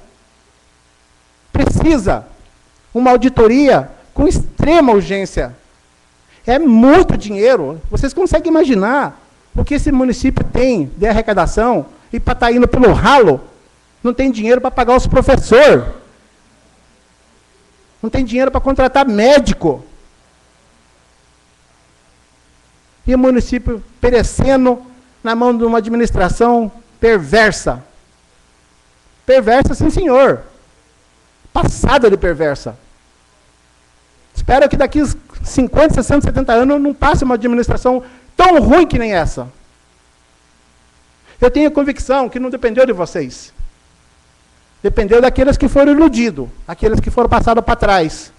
Precisa uma auditoria com extrema urgência. É muito dinheiro. Vocês conseguem imaginar o que esse município tem de arrecadação e para estar indo pelo ralo, não tem dinheiro para pagar os professores. Não tem dinheiro para contratar médico. E o município perecendo na mão de uma administração perversa. Perversa, sim, senhor. Passada de perversa. Espero que daqui 50, 60, 70 anos não passe uma administração tão ruim que nem essa. Eu tenho convicção que não dependeu de vocês. Dependeu daqueles que foram iludidos, aqueles que foram passados para trás.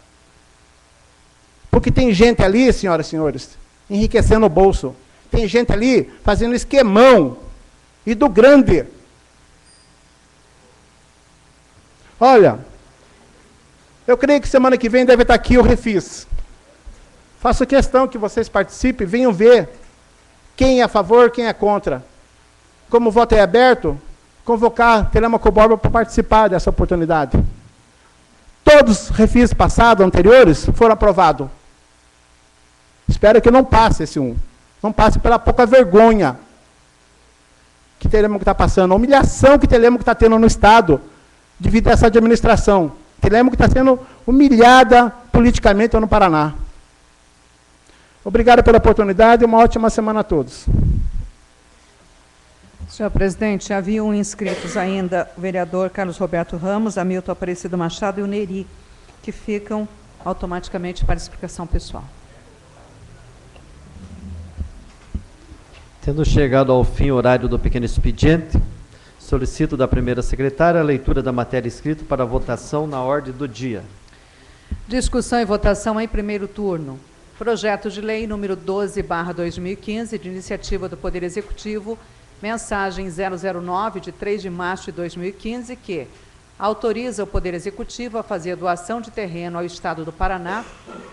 Porque tem gente ali, senhoras e senhores, enriquecendo o bolso. Tem gente ali fazendo esquemão. E do grande. Olha, Eu creio que semana que vem deve estar aqui o Refis. Faço questão que vocês participem, venham ver quem é a favor, quem é contra. Como o voto é aberto, convocar Telêmaco Borba para participar dessa oportunidade. Todos os refis passados, anteriores, foram aprovados. Espero que não passe esse um. Não passe pela pouca vergonha que Telêmaco está passando, a humilhação que Telêmaco está tendo no Estado, devido a essa administração. Telêmaco está sendo humilhada politicamente no Paraná. Obrigado pela oportunidade e uma ótima semana a todos. Senhor presidente, haviam inscritos ainda o vereador Carlos Roberto Ramos, Hamilton Aparecido Machado e o Neri, que ficam automaticamente para explicação pessoal. Tendo chegado ao fim o horário do pequeno expediente, solicito da primeira secretária a leitura da matéria escrita para votação na ordem do dia. Discussão e votação em primeiro turno. Projeto de lei número 12/2015, de iniciativa do Poder Executivo, mensagem 009, de 3 de março de 2015, que autoriza o Poder Executivo a fazer doação de terreno ao Estado do Paraná,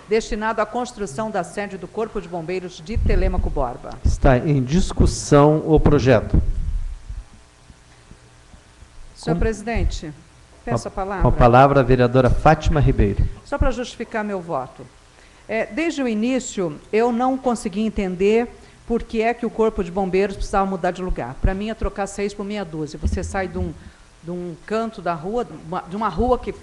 destinado à construção da sede do Corpo de Bombeiros de Telêmaco Borba. Está em discussão o projeto. Senhor presidente, peço a palavra. Com a palavra a vereadora Fátima Ribeiro. Só para justificar meu voto. Desde o início, eu não consegui entender por que é que o Corpo de Bombeiros precisava mudar de lugar. Para mim, é trocar 6 por meia dúzia. Você sai de um canto da rua, de uma rua que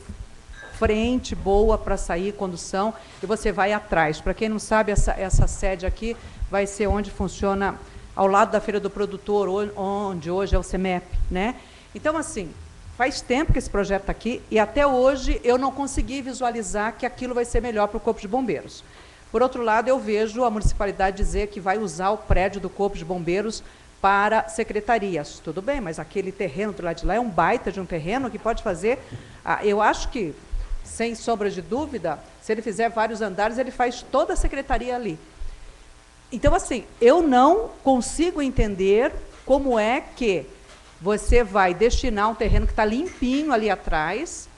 frente, boa para sair, condução, e você vai atrás. Para quem não sabe, essa sede aqui vai ser onde funciona, ao lado da Feira do Produtor, onde hoje é o CEMEP, né? Então, assim, faz tempo que esse projeto está aqui e até hoje eu não consegui visualizar que aquilo vai ser melhor para o Corpo de Bombeiros. Por outro lado, eu vejo a municipalidade dizer que vai usar o prédio do Corpo de Bombeiros para secretarias. Tudo bem, mas aquele terreno do lado de lá é um baita de um terreno que pode fazer... eu acho que, sem sombra de dúvida, se ele fizer vários andares, ele faz toda a secretaria ali. Então, assim, eu não consigo entender como é que você vai destinar um terreno que está limpinho ali atrás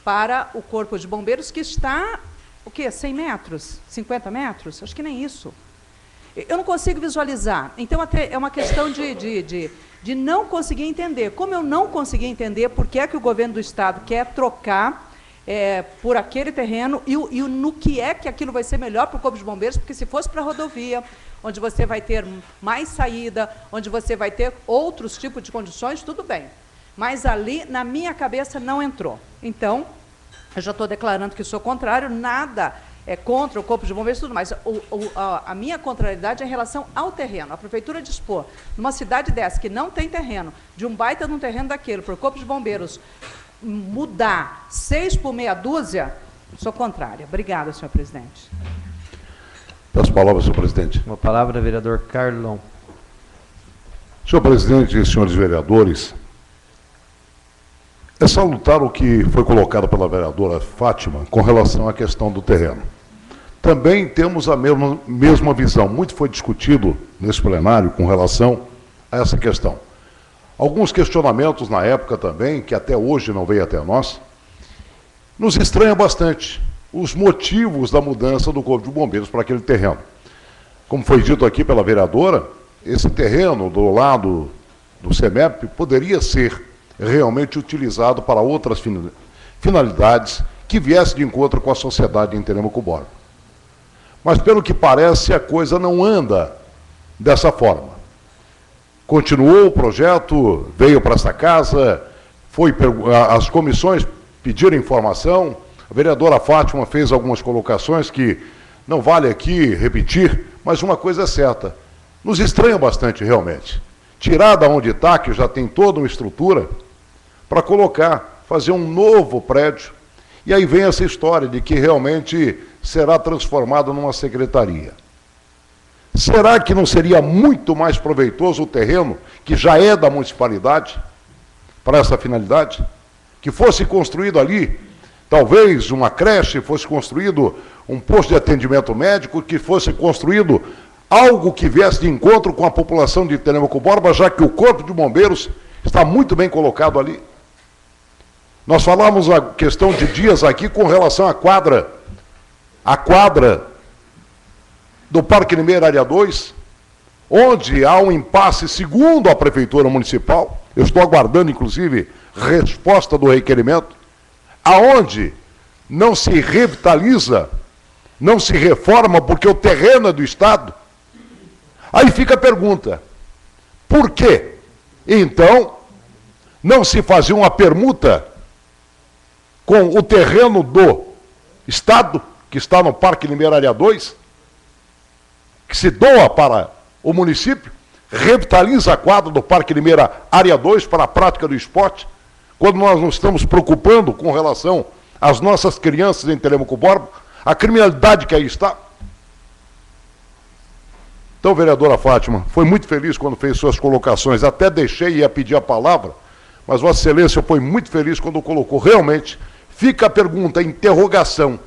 para o Corpo de Bombeiros, que está, o quê? 100 metros? 50 metros? Acho que nem isso. Eu não consigo visualizar. Então, até é uma questão de não conseguir entender. Como eu não consegui entender por que é que o governo do Estado quer trocar por aquele terreno e no que é que aquilo vai ser melhor para o Corpo de Bombeiros, porque se fosse para a rodovia, onde você vai ter mais saída, onde você vai ter outros tipos de condições, tudo bem. Mas ali, na minha cabeça, não entrou. Então, eu já estou declarando que sou contrário, nada é contra o Corpo de Bombeiros, tudo mais. A minha contrariedade é em relação ao terreno. A Prefeitura dispor, numa cidade dessa, que não tem terreno, de um baita de um terreno daquele, para o Corpo de Bombeiros mudar 6 por meia dúzia, sou contrária. Obrigada, senhor presidente. Peço palavras, senhor presidente. Uma palavra, vereador Carlão. Senhor presidente e senhores vereadores, é salutar o que foi colocado pela vereadora Fátima com relação à questão do terreno. Também temos a mesma visão. Muito foi discutido nesse plenário com relação a essa questão. Alguns questionamentos na época também, que até hoje não veio até nós, nos estranha bastante os motivos da mudança do Corpo de Bombeiros para aquele terreno. Como foi dito aqui pela vereadora, esse terreno do lado do CEMEP poderia ser realmente utilizado para outras finalidades que viessem de encontro com a sociedade em Telêmaco Borba. Mas, pelo que parece, a coisa não anda dessa forma. Continuou o projeto, veio para essa casa, as comissões pediram informação, a vereadora Fátima fez algumas colocações que não vale aqui repetir, mas uma coisa é certa, nos estranha bastante realmente. Tirar da onde está, que já tem toda uma estrutura, para colocar, fazer um novo prédio, e aí vem essa história de que realmente será transformado numa secretaria. Será que não seria muito mais proveitoso o terreno, que já é da municipalidade, para essa finalidade? Que fosse construído ali, talvez uma creche, fosse construído um posto de atendimento médico, que fosse construído algo que viesse de encontro com a população de Telêmaco Borba, já que o Corpo de Bombeiros está muito bem colocado ali. Nós falamos a questão de dias aqui com relação à quadra do Parque Limeira Área 2, onde há um impasse segundo a Prefeitura Municipal. Eu estou aguardando, inclusive, resposta do requerimento, aonde não se revitaliza, não se reforma, porque o terreno é do Estado. Aí fica a pergunta, por quê? Então, não se fazia uma permuta com o terreno do Estado, que está no Parque Limeira Área 2, que se doa para o município, revitaliza a quadra do Parque Limeira Área 2 para a prática do esporte, quando nós nos estamos preocupando com relação às nossas crianças em Telêmaco Borba, a criminalidade que aí está. Então, vereadora Fátima, foi muito feliz quando fez suas colocações, até deixei e ia pedir a palavra, mas Vossa Excelência foi muito feliz quando colocou. Realmente, fica a pergunta, a interrogação.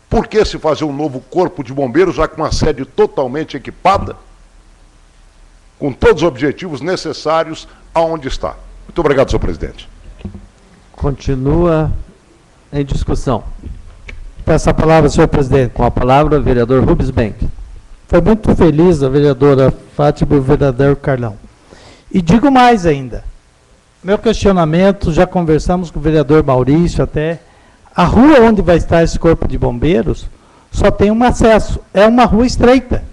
Por que se fazer um novo corpo de bombeiros, já com uma sede totalmente equipada, com todos os objetivos necessários aonde está? Muito obrigado, senhor presidente. Continua em discussão. Peço a palavra, senhor presidente. Com a palavra, o vereador Rubens Benck. Foi muito feliz a vereadora Fátima e o vereador Carlão. E digo mais ainda. Meu questionamento, já conversamos com o vereador Maurício até, a rua onde vai estar esse corpo de bombeiros só tem um acesso, é uma rua estreita.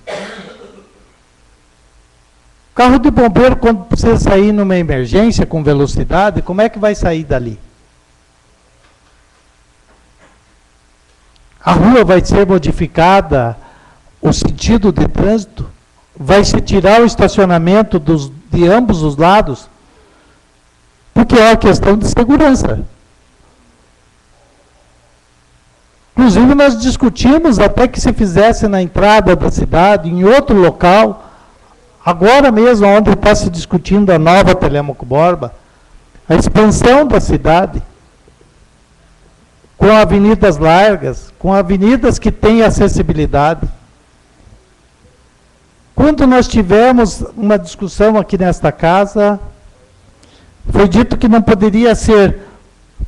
O carro de bombeiro, quando precisa sair numa emergência com velocidade, como é que vai sair dali? A rua vai ser modificada, o sentido de trânsito, vai se tirar o estacionamento de ambos os lados, porque é uma questão de segurança. Inclusive, nós discutimos até que se fizesse na entrada da cidade, em outro local, agora mesmo, onde está se discutindo a nova Telêmaco Borba, a expansão da cidade, com avenidas largas, com avenidas que têm acessibilidade. Quando nós tivemos uma discussão aqui nesta casa, foi dito que não poderia ser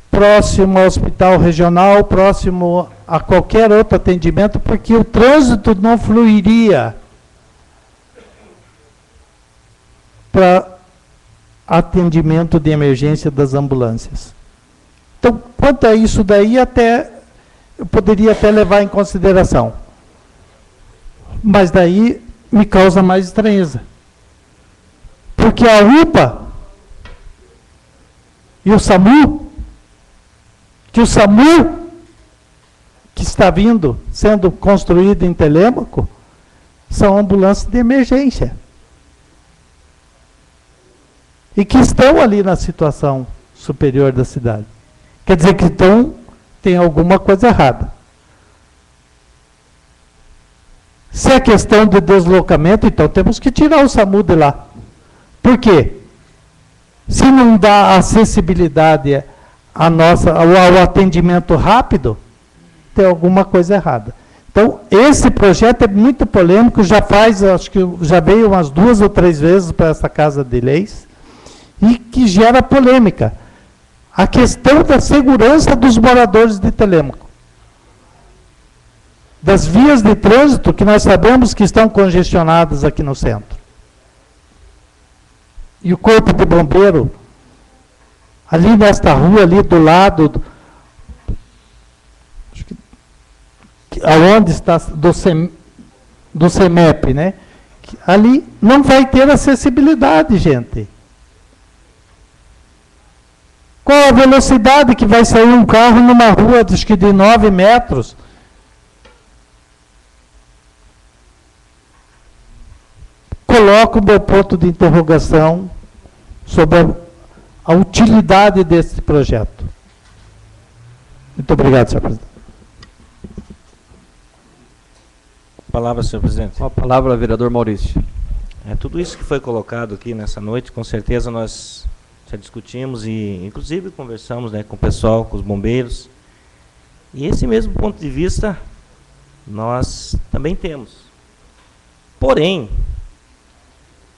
próximo ao hospital regional, próximo a qualquer outro atendimento, porque o trânsito não fluiria para atendimento de emergência das ambulâncias. Então, quanto a isso daí, até eu poderia até levar em consideração. Mas daí me causa mais estranheza. Porque a UPA e o SAMU, que está vindo, sendo construído em Telêmaco, são ambulâncias de emergência. E que estão ali na situação superior da cidade. Quer dizer que então tem alguma coisa errada. Se é questão de deslocamento, então temos que tirar o SAMU de lá. Por quê? Se não dá acessibilidade ao atendimento rápido, tem alguma coisa errada. Então, esse projeto é muito polêmico, acho que já veio umas 2 ou 3 vezes para essa Casa de Leis, e que gera polêmica. A questão da segurança dos moradores de Telêmaco. Das vias de trânsito que nós sabemos que estão congestionadas aqui no centro. E o corpo de bombeiro, ali nesta rua, ali do lado, aonde está do CEMEP, né? Ali não vai ter acessibilidade, gente. Qual a velocidade que vai sair um carro numa rua, acho que de 9 metros? Coloco o meu ponto de interrogação sobre a utilidade desse projeto. Muito obrigado, senhor presidente. Palavra, senhor presidente. Com a palavra, vereador Maurício. Tudo isso que foi colocado aqui nessa noite, com certeza nós já discutimos e, inclusive, conversamos, né, com o pessoal, com os bombeiros. E esse mesmo ponto de vista nós também temos. Porém,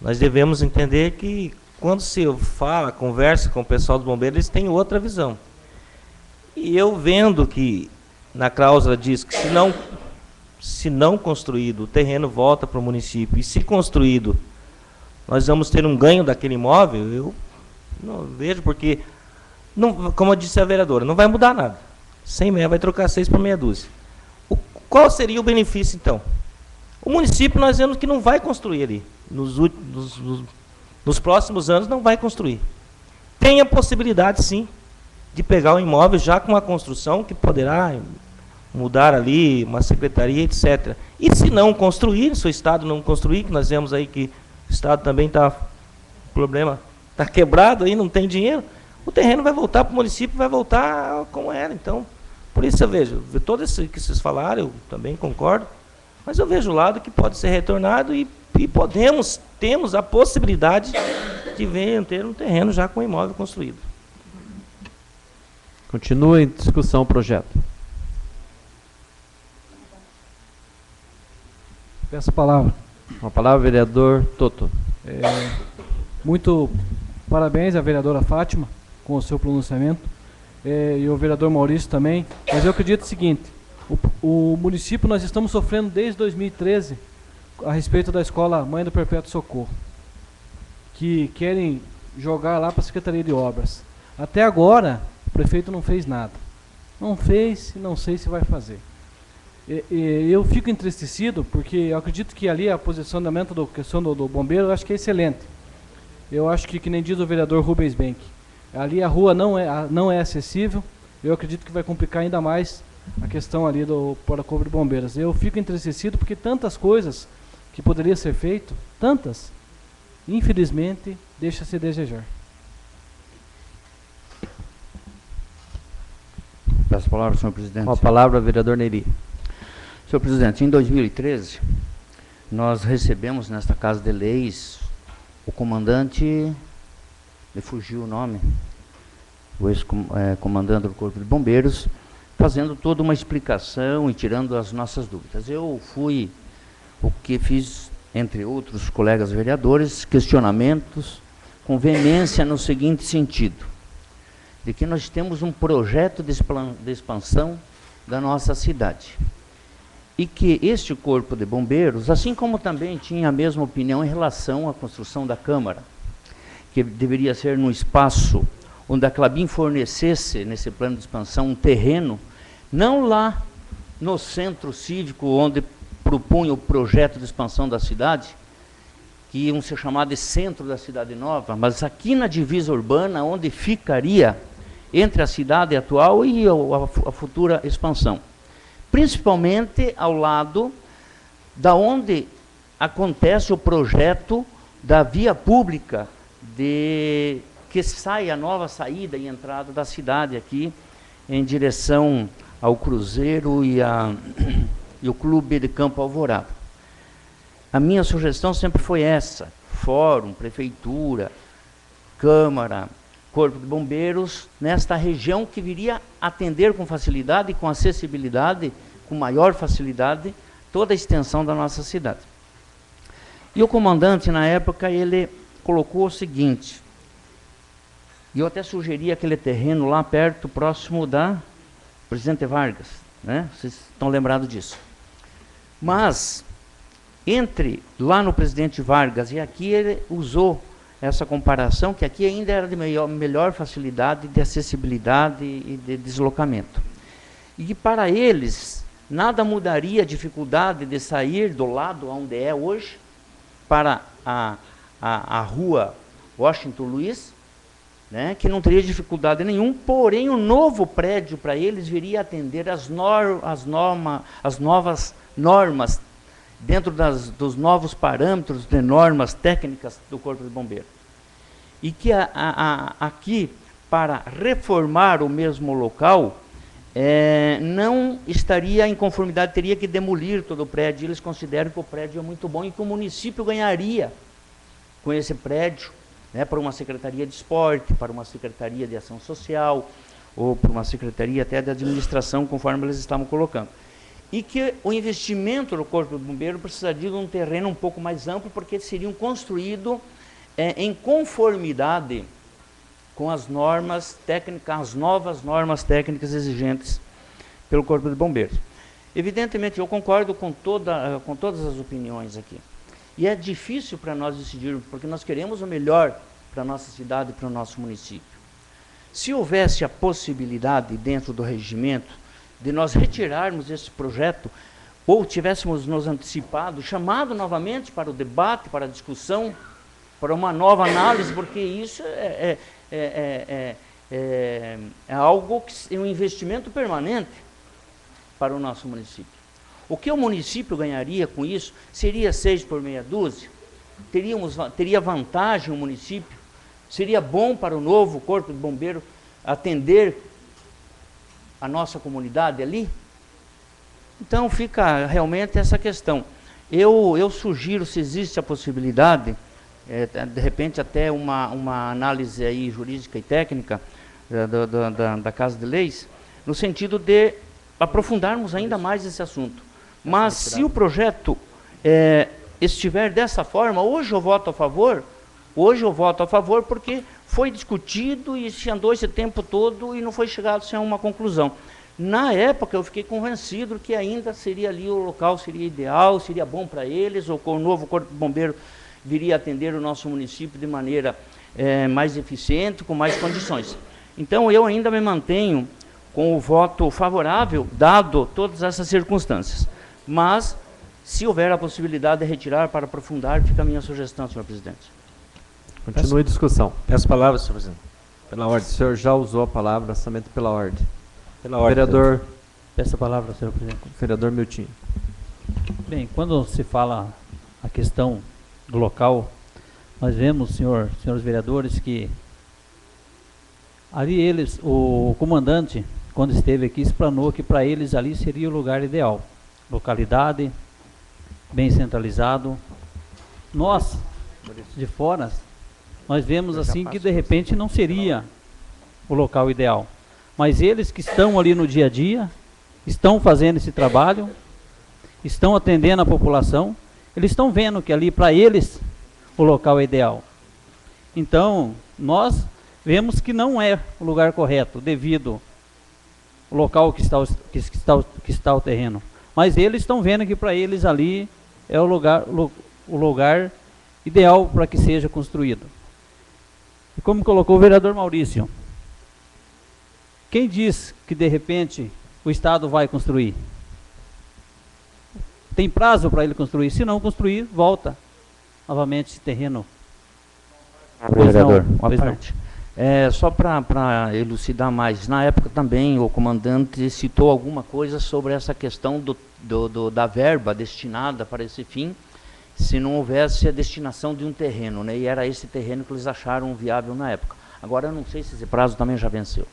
nós devemos entender que, quando se fala, conversa com o pessoal dos bombeiros, eles têm outra visão. E eu vendo que na cláusula diz que se não construído, o terreno volta para o município, e se construído, nós vamos ter um ganho daquele imóvel, eu não vejo, porque, não, como eu disse a vereadora, não vai mudar nada. 100 metros vai trocar 6 por meia dúzia. Qual seria o benefício, então? O município, nós vemos que não vai construir ali. Nos próximos anos, não vai construir. Tem a possibilidade, sim, de pegar o imóvel já com a construção, que poderá mudar ali uma secretaria, etc. E se não construir, se o Estado não construir, que nós vemos aí que o Estado também está, o problema está quebrado aí, não tem dinheiro, o terreno vai voltar para o município, vai voltar como era. Então, por isso eu vejo, todo isso que vocês falaram, eu também concordo, mas eu vejo o lado que pode ser retornado e temos a possibilidade de ter um terreno já com imóvel construído. Continua em discussão o projeto. Peço a palavra. Com a palavra, vereador Toto. Muito parabéns à vereadora Fátima com o seu pronunciamento, e o vereador Maurício também. Mas eu acredito o seguinte, o município, nós estamos sofrendo desde 2013 a respeito da escola Mãe do Perpétuo Socorro, que querem jogar lá para a Secretaria de Obras. Até agora, o prefeito não fez nada. Não fez e não sei se vai fazer. Eu fico entristecido porque eu acredito que ali a posicionamento da questão do bombeiro, eu acho que é excelente. Eu acho que nem diz o vereador Rubens Benck, ali a rua não é acessível. Eu acredito que vai complicar ainda mais a questão ali para Corpo de Bombeiros. Eu fico entristecido porque tantas coisas que poderiam ser feitas, tantas, infelizmente, deixa-se desejar. Peço a palavra, senhor presidente. Com a palavra, vereador Neri. Senhor presidente, em 2013, nós recebemos nesta Casa de Leis o comandante, me fugiu o nome, o ex-comandante do Corpo de Bombeiros, fazendo toda uma explicação e tirando as nossas dúvidas. Eu fui o que fiz, entre outros colegas vereadores, questionamentos com veemência no seguinte sentido, de que nós temos um projeto de expansão da nossa cidade. E que este Corpo de Bombeiros, assim como também tinha a mesma opinião em relação à construção da Câmara, que deveria ser num espaço onde a Clabin fornecesse, nesse plano de expansão, um terreno, não lá no centro cívico, onde propunha o projeto de expansão da cidade, que iam ser chamados de centro da cidade nova, mas aqui na divisa urbana, onde ficaria entre a cidade atual e a futura expansão. Principalmente ao lado da onde acontece o projeto da via pública que sai a nova saída e entrada da cidade aqui em direção ao Cruzeiro e o Clube de Campo Alvorada. A minha sugestão sempre foi essa: fórum, prefeitura, Câmara, Corpo de Bombeiros, nesta região que viria atender com facilidade e com acessibilidade, com maior facilidade, toda a extensão da nossa cidade. E o comandante, na época, ele colocou o seguinte, e eu até sugeri aquele terreno lá perto, próximo da Presidente Vargas, né? Vocês estão lembrados disso. Mas, entre lá no Presidente Vargas e aqui, ele usou essa comparação, que aqui ainda era de melhor facilidade de acessibilidade e de deslocamento. E que para eles nada mudaria a dificuldade de sair do lado onde é hoje para a rua Washington Luiz, né, que não teria dificuldade nenhuma, porém o novo prédio para eles viria atender as novas normas, dentro dos novos parâmetros de normas técnicas do Corpo de Bombeiro. E que aqui, para reformar o mesmo local, não estaria em conformidade, teria que demolir todo o prédio. Eles consideram que o prédio é muito bom e que o município ganharia com esse prédio, né, para uma secretaria de esporte, para uma secretaria de ação social, ou para uma secretaria até de administração, conforme eles estavam colocando. E que o investimento do Corpo de Bombeiro precisaria de um terreno um pouco mais amplo, porque seriam construídos em conformidade com as normas técnicas, as novas normas técnicas exigentes pelo Corpo de Bombeiros. Evidentemente, eu concordo com todas as opiniões aqui. E é difícil para nós decidirmos, porque nós queremos o melhor para a nossa cidade e para o nosso município. Se houvesse a possibilidade, dentro do regimento, de nós retirarmos esse projeto, ou tivéssemos nos antecipado, chamado novamente para o debate, para a discussão, para uma nova análise, porque isso é algo que é um investimento permanente para o nosso município. O que o município ganharia com isso seria 6 por meia dúzia, teria vantagem o município, seria bom para o novo Corpo de Bombeiro atender a nossa comunidade ali. Então fica realmente essa questão. Eu sugiro, se existe a possibilidade, de repente até uma análise aí jurídica e técnica da Casa de Leis, no sentido de aprofundarmos ainda mais esse assunto. Mas se o projeto estiver dessa forma, hoje eu voto a favor porque foi discutido e se andou esse tempo todo e não foi chegado a uma conclusão. Na época eu fiquei convencido que ainda seria ali o local, seria ideal, seria bom para eles, ou o novo Corpo de Bombeiro viria atender o nosso município de maneira mais eficiente, com mais condições. Então eu ainda me mantenho com o voto favorável, dado todas essas circunstâncias. Mas, se houver a possibilidade de retirar para aprofundar, fica a minha sugestão, senhor presidente. Continue a discussão. Peço a palavra, senhor presidente. Pela ordem. O senhor já usou a palavra, somente pela ordem. Pela ordem. Vereador. Peço a palavra, senhor presidente. Vereador Miltinho. Bem, quando se fala a questão do local, nós vemos, senhores vereadores, que ali o comandante, quando esteve aqui, explanou que para eles ali seria o lugar ideal. Localidade, bem centralizado. Nós, de fora, nós vemos assim que de repente não seria o local ideal. Mas eles que estão ali no dia a dia, estão fazendo esse trabalho, estão atendendo a população, eles estão vendo que ali para eles o local é ideal. Então, nós vemos que não é o lugar correto, devido ao local que está o terreno. Mas eles estão vendo que para eles ali é o lugar ideal para que seja construído. E como colocou o vereador Maurício, quem diz que de repente o Estado vai construir? Tem prazo para ele construir. Se não construir, volta novamente esse terreno. Vereador, uma parte. Só para elucidar mais, na época também o comandante citou alguma coisa sobre essa questão da verba destinada para esse fim, se não houvesse a destinação de um terreno, né? E era esse terreno que eles acharam viável na época. Agora eu não sei se esse prazo também já venceu.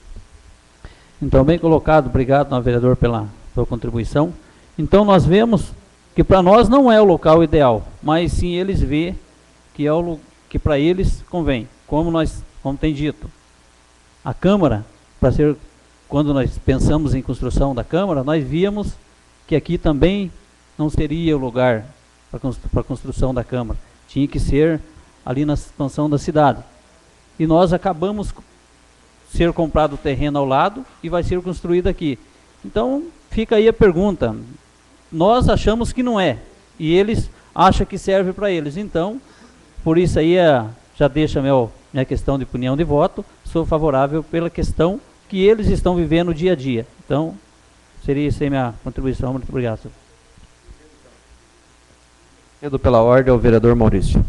Então, bem colocado, obrigado, vereador, pela sua contribuição. Então nós vemos que para nós não é o local ideal, mas sim eles vê que é o que para eles convém. Como tem dito, a Câmara, quando nós pensamos em construção da Câmara, nós víamos que aqui também não seria o lugar para a construção da Câmara. Tinha que ser ali na expansão da cidade. E nós acabamos ser comprado o terreno ao lado e vai ser construído aqui. Então, fica aí a pergunta. Nós achamos que não é, e eles acham que serve para eles. Então, por isso aí já deixa minha questão de opinião de voto, sou favorável pela questão que eles estão vivendo dia a dia. Então, seria essa a minha contribuição. Muito obrigado, senhor. Pela ordem, ao vereador Maurício.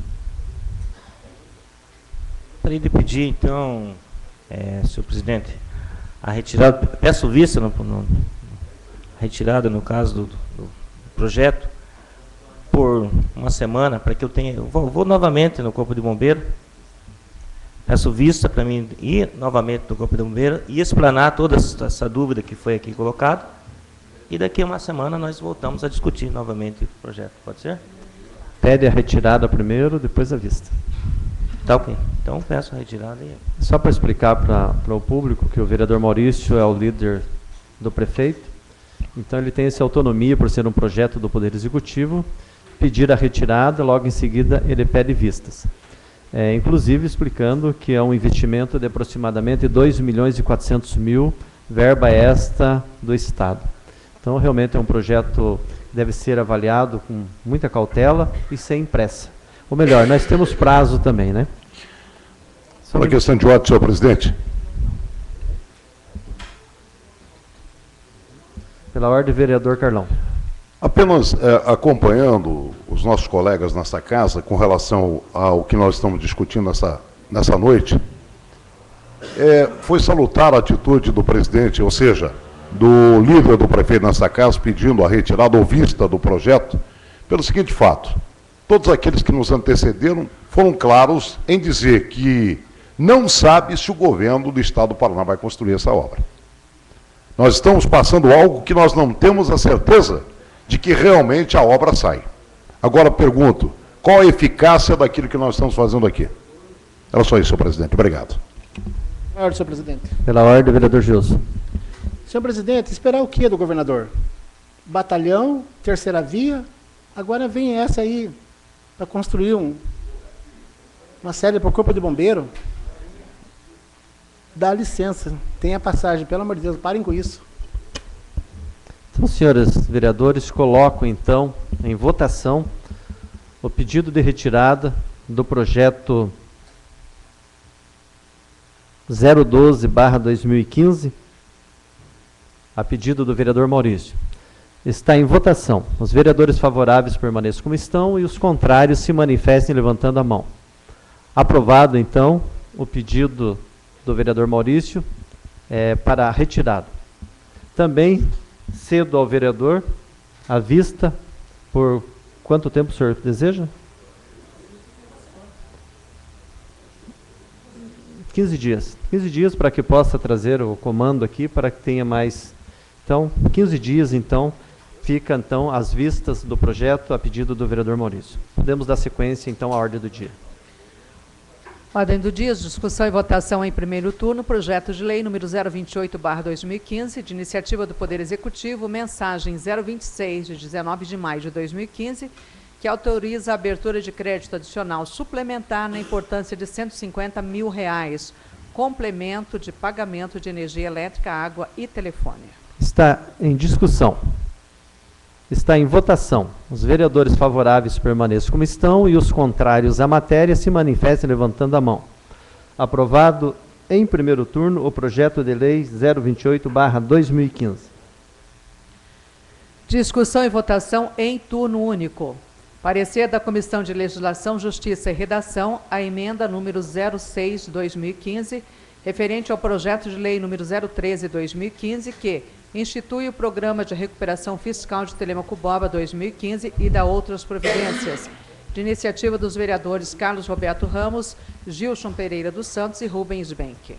Gostaria de pedir, então, senhor presidente, a retirada, peço vista retirada, no caso do projeto, por uma semana, para que eu vou novamente no Corpo de Bombeiro, peço vista para mim ir novamente no Corpo de Bombeiro e explanar toda essa dúvida que foi aqui colocada, e daqui a uma semana nós voltamos a discutir novamente o projeto, pode ser? Pede a retirada primeiro, depois a vista. Tá ok, então peço a retirada. Só para explicar para o público que o vereador Maurício é o líder do prefeito, então ele tem essa autonomia, por ser um projeto do Poder Executivo, pedir a retirada, logo em seguida ele pede vistas. inclusive explicando que é um investimento de aproximadamente 2.400.000, verba esta do Estado. Então, realmente é um projeto que deve ser avaliado com muita cautela e sem pressa. Ou melhor, nós temos prazo também, né? Uma questão de ordem, senhor presidente. Pela ordem, vereador Carlão. Apenas acompanhando os nossos colegas nessa casa com relação ao que nós estamos discutindo nessa noite, foi salutar a atitude do presidente, ou seja, do líder do prefeito nessa casa, pedindo a retirada ou vista do projeto, pelo seguinte fato: todos aqueles que nos antecederam foram claros em dizer que não sabe se o governo do Estado do Paraná vai construir essa obra. Nós estamos passando algo que nós não temos a certeza de que realmente a obra sai. Agora pergunto, qual a eficácia daquilo que nós estamos fazendo aqui? Era só isso, senhor presidente. Obrigado. Pela ordem, senhor presidente. Pela ordem, vereador Gilson. Senhor presidente, esperar o que do governador? Batalhão, terceira via, agora vem essa aí para construir uma sede para o Corpo de Bombeiro. Dá licença, tenha passagem, pelo amor de Deus, parem com isso. Então, senhores vereadores, coloco então em votação o pedido de retirada do projeto 012/2015, a pedido do vereador Maurício. Está em votação. Os vereadores favoráveis permaneçam como estão e os contrários se manifestem levantando a mão. Aprovado, então, o pedido do vereador Maurício para a retirada. Também cedo ao vereador a vista por quanto tempo o senhor deseja? 15 dias. 15 dias para que possa trazer o comando aqui, para que tenha mais. Então, 15 dias, então, fica então as vistas do projeto a pedido do vereador Maurício. Podemos dar sequência, então, à ordem do dia. Ordem do dia, discussão e votação em primeiro turno, projeto de lei número 028/2015, de iniciativa do Poder Executivo, mensagem 026, de 19 de maio de 2015, que autoriza a abertura de crédito adicional suplementar na importância de R$150 mil, complemento de pagamento de energia elétrica, água e telefone. Está em discussão. Está em votação. Os vereadores favoráveis permaneçam como estão e os contrários à matéria se manifestem levantando a mão. Aprovado em primeiro turno o projeto de lei 028/2015. Discussão e votação em turno único. Parecer da Comissão de Legislação, Justiça e Redação, a emenda número 06/2015, referente ao projeto de lei número 013/2015, que institui o Programa de Recuperação Fiscal de Telêmaco Borba 2015 e da outras providências, de iniciativa dos vereadores Carlos Roberto Ramos, Gilson Pereira dos Santos e Rubens Benck.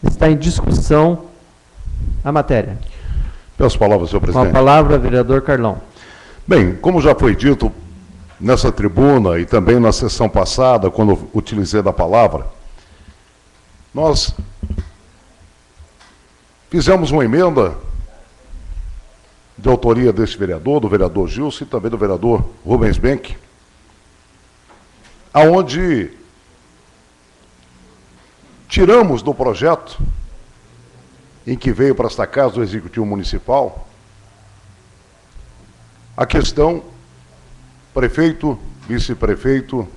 Está em discussão a matéria. Peço palavras, senhor presidente. Com a palavra, vereador Carlão. Bem, como já foi dito nessa tribuna e também na sessão passada, quando utilizei da palavra, nós fizemos uma emenda de autoria desse vereador, do vereador Gilson e também do vereador Rubens Benck, aonde tiramos do projeto em que veio para esta casa do Executivo Municipal a questão prefeito, vice-prefeito,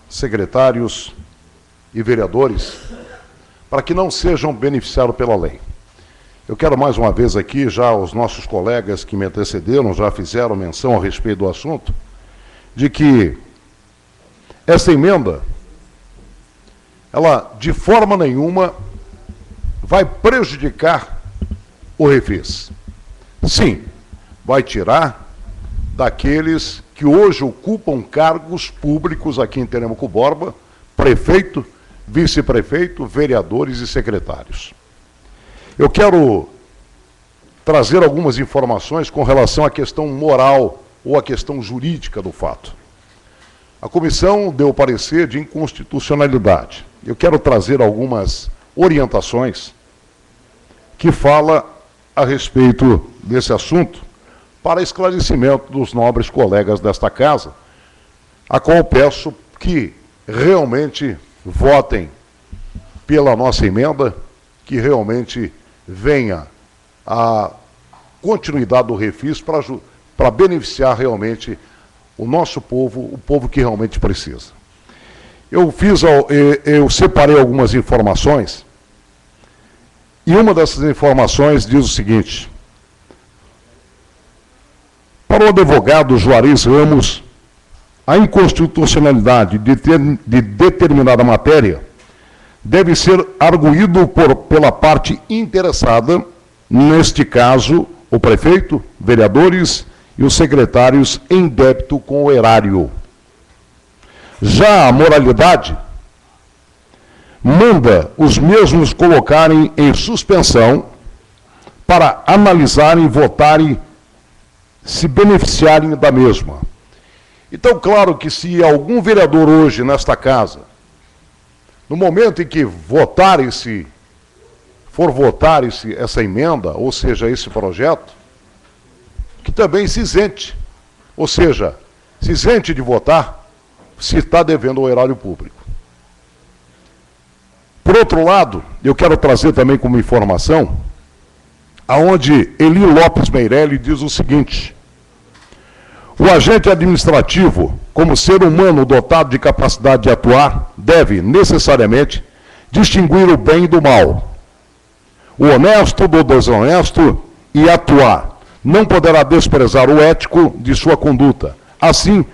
secretários e vereadores, para que não sejam beneficiados pela lei. Eu quero mais uma vez aqui, já os nossos colegas que me antecederam já fizeram menção a respeito do assunto, de que essa emenda, ela de forma nenhuma vai prejudicar o Refis. Sim, vai tirar daqueles que hoje ocupam cargos públicos aqui em Telêmaco Borba, prefeito, vice-prefeito, vereadores e secretários. Eu quero trazer algumas informações com relação à questão moral ou à questão jurídica do fato. A comissão deu parecer de inconstitucionalidade. Eu quero trazer algumas orientações que falam a respeito desse assunto para esclarecimento dos nobres colegas desta casa, a qual peço que realmente votem pela nossa emenda, que realmente venha a continuidade do refis para beneficiar realmente o nosso povo, o povo que realmente precisa. Eu separei algumas informações, e uma dessas informações diz o seguinte: para o advogado Juarez Ramos, a inconstitucionalidade de determinada matéria deve ser arguído pela parte interessada, neste caso, o prefeito, vereadores e os secretários em débito com o erário. Já a moralidade manda os mesmos colocarem em suspensão para analisarem, votarem, se beneficiarem da mesma. Então, claro que se algum vereador hoje nesta casa, no momento em que for votar essa emenda, ou seja, esse projeto, que também se isente, ou seja, se isente de votar se está devendo ao erário público. Por outro lado, eu quero trazer também como informação, aonde Eli Lopes Meirelli diz o seguinte: o agente administrativo, como ser humano dotado de capacidade de atuar, deve, necessariamente, distinguir o bem do mal, o honesto do desonesto e atuar. Não poderá desprezar o ético de sua conduta. Assim,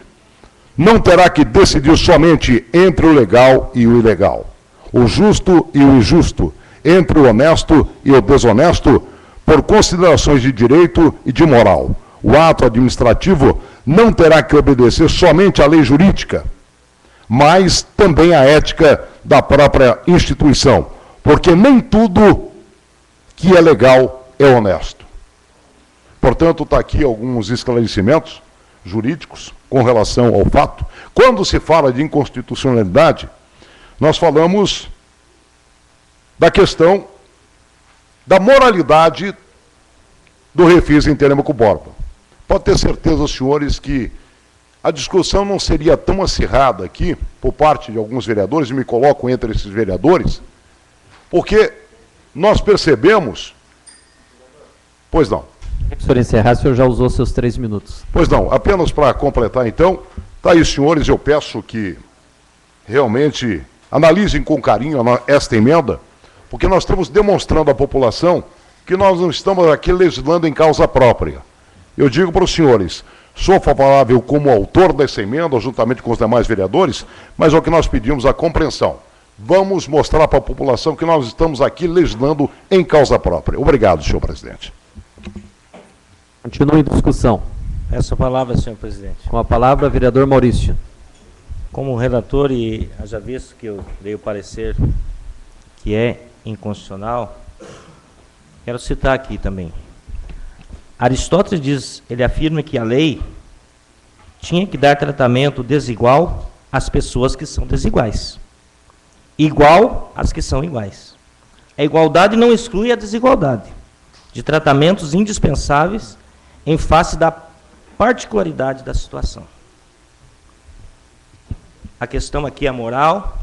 não terá que decidir somente entre o legal e o ilegal, o justo e o injusto, entre o honesto e o desonesto, por considerações de direito e de moral. O ato administrativo não terá que obedecer somente à lei jurídica, mas também à ética da própria instituição, porque nem tudo que é legal é honesto. Portanto, está aqui alguns esclarecimentos jurídicos com relação ao fato. Quando se fala de inconstitucionalidade, nós falamos da questão da moralidade do refis em Telêmaco Borba. Pode ter certeza, senhores, que a discussão não seria tão acirrada aqui, por parte de alguns vereadores, e me coloco entre esses vereadores, porque nós percebemos... Pois não. Se o senhor encerrar, o senhor já usou seus 3 minutos. Pois não, apenas para completar então, está aí, senhores, eu peço que realmente analisem com carinho esta emenda, porque nós estamos demonstrando à população que nós não estamos aqui legislando em causa própria. Eu digo para os senhores, sou favorável como autor dessa emenda, juntamente com os demais vereadores, mas é o que nós pedimos a compreensão. Vamos mostrar para a população que nós estamos aqui legislando em causa própria. Obrigado, senhor presidente. Continua em discussão. Essa palavra, senhor presidente. Com a palavra, vereador Maurício. Como relator, e haja visto que eu dei o parecer que é inconstitucional, quero citar aqui também. Aristóteles diz, ele afirma que a lei tinha que dar tratamento desigual às pessoas que são desiguais, igual às que são iguais. A igualdade não exclui a desigualdade, de tratamentos indispensáveis em face da particularidade da situação. A questão aqui é a moral,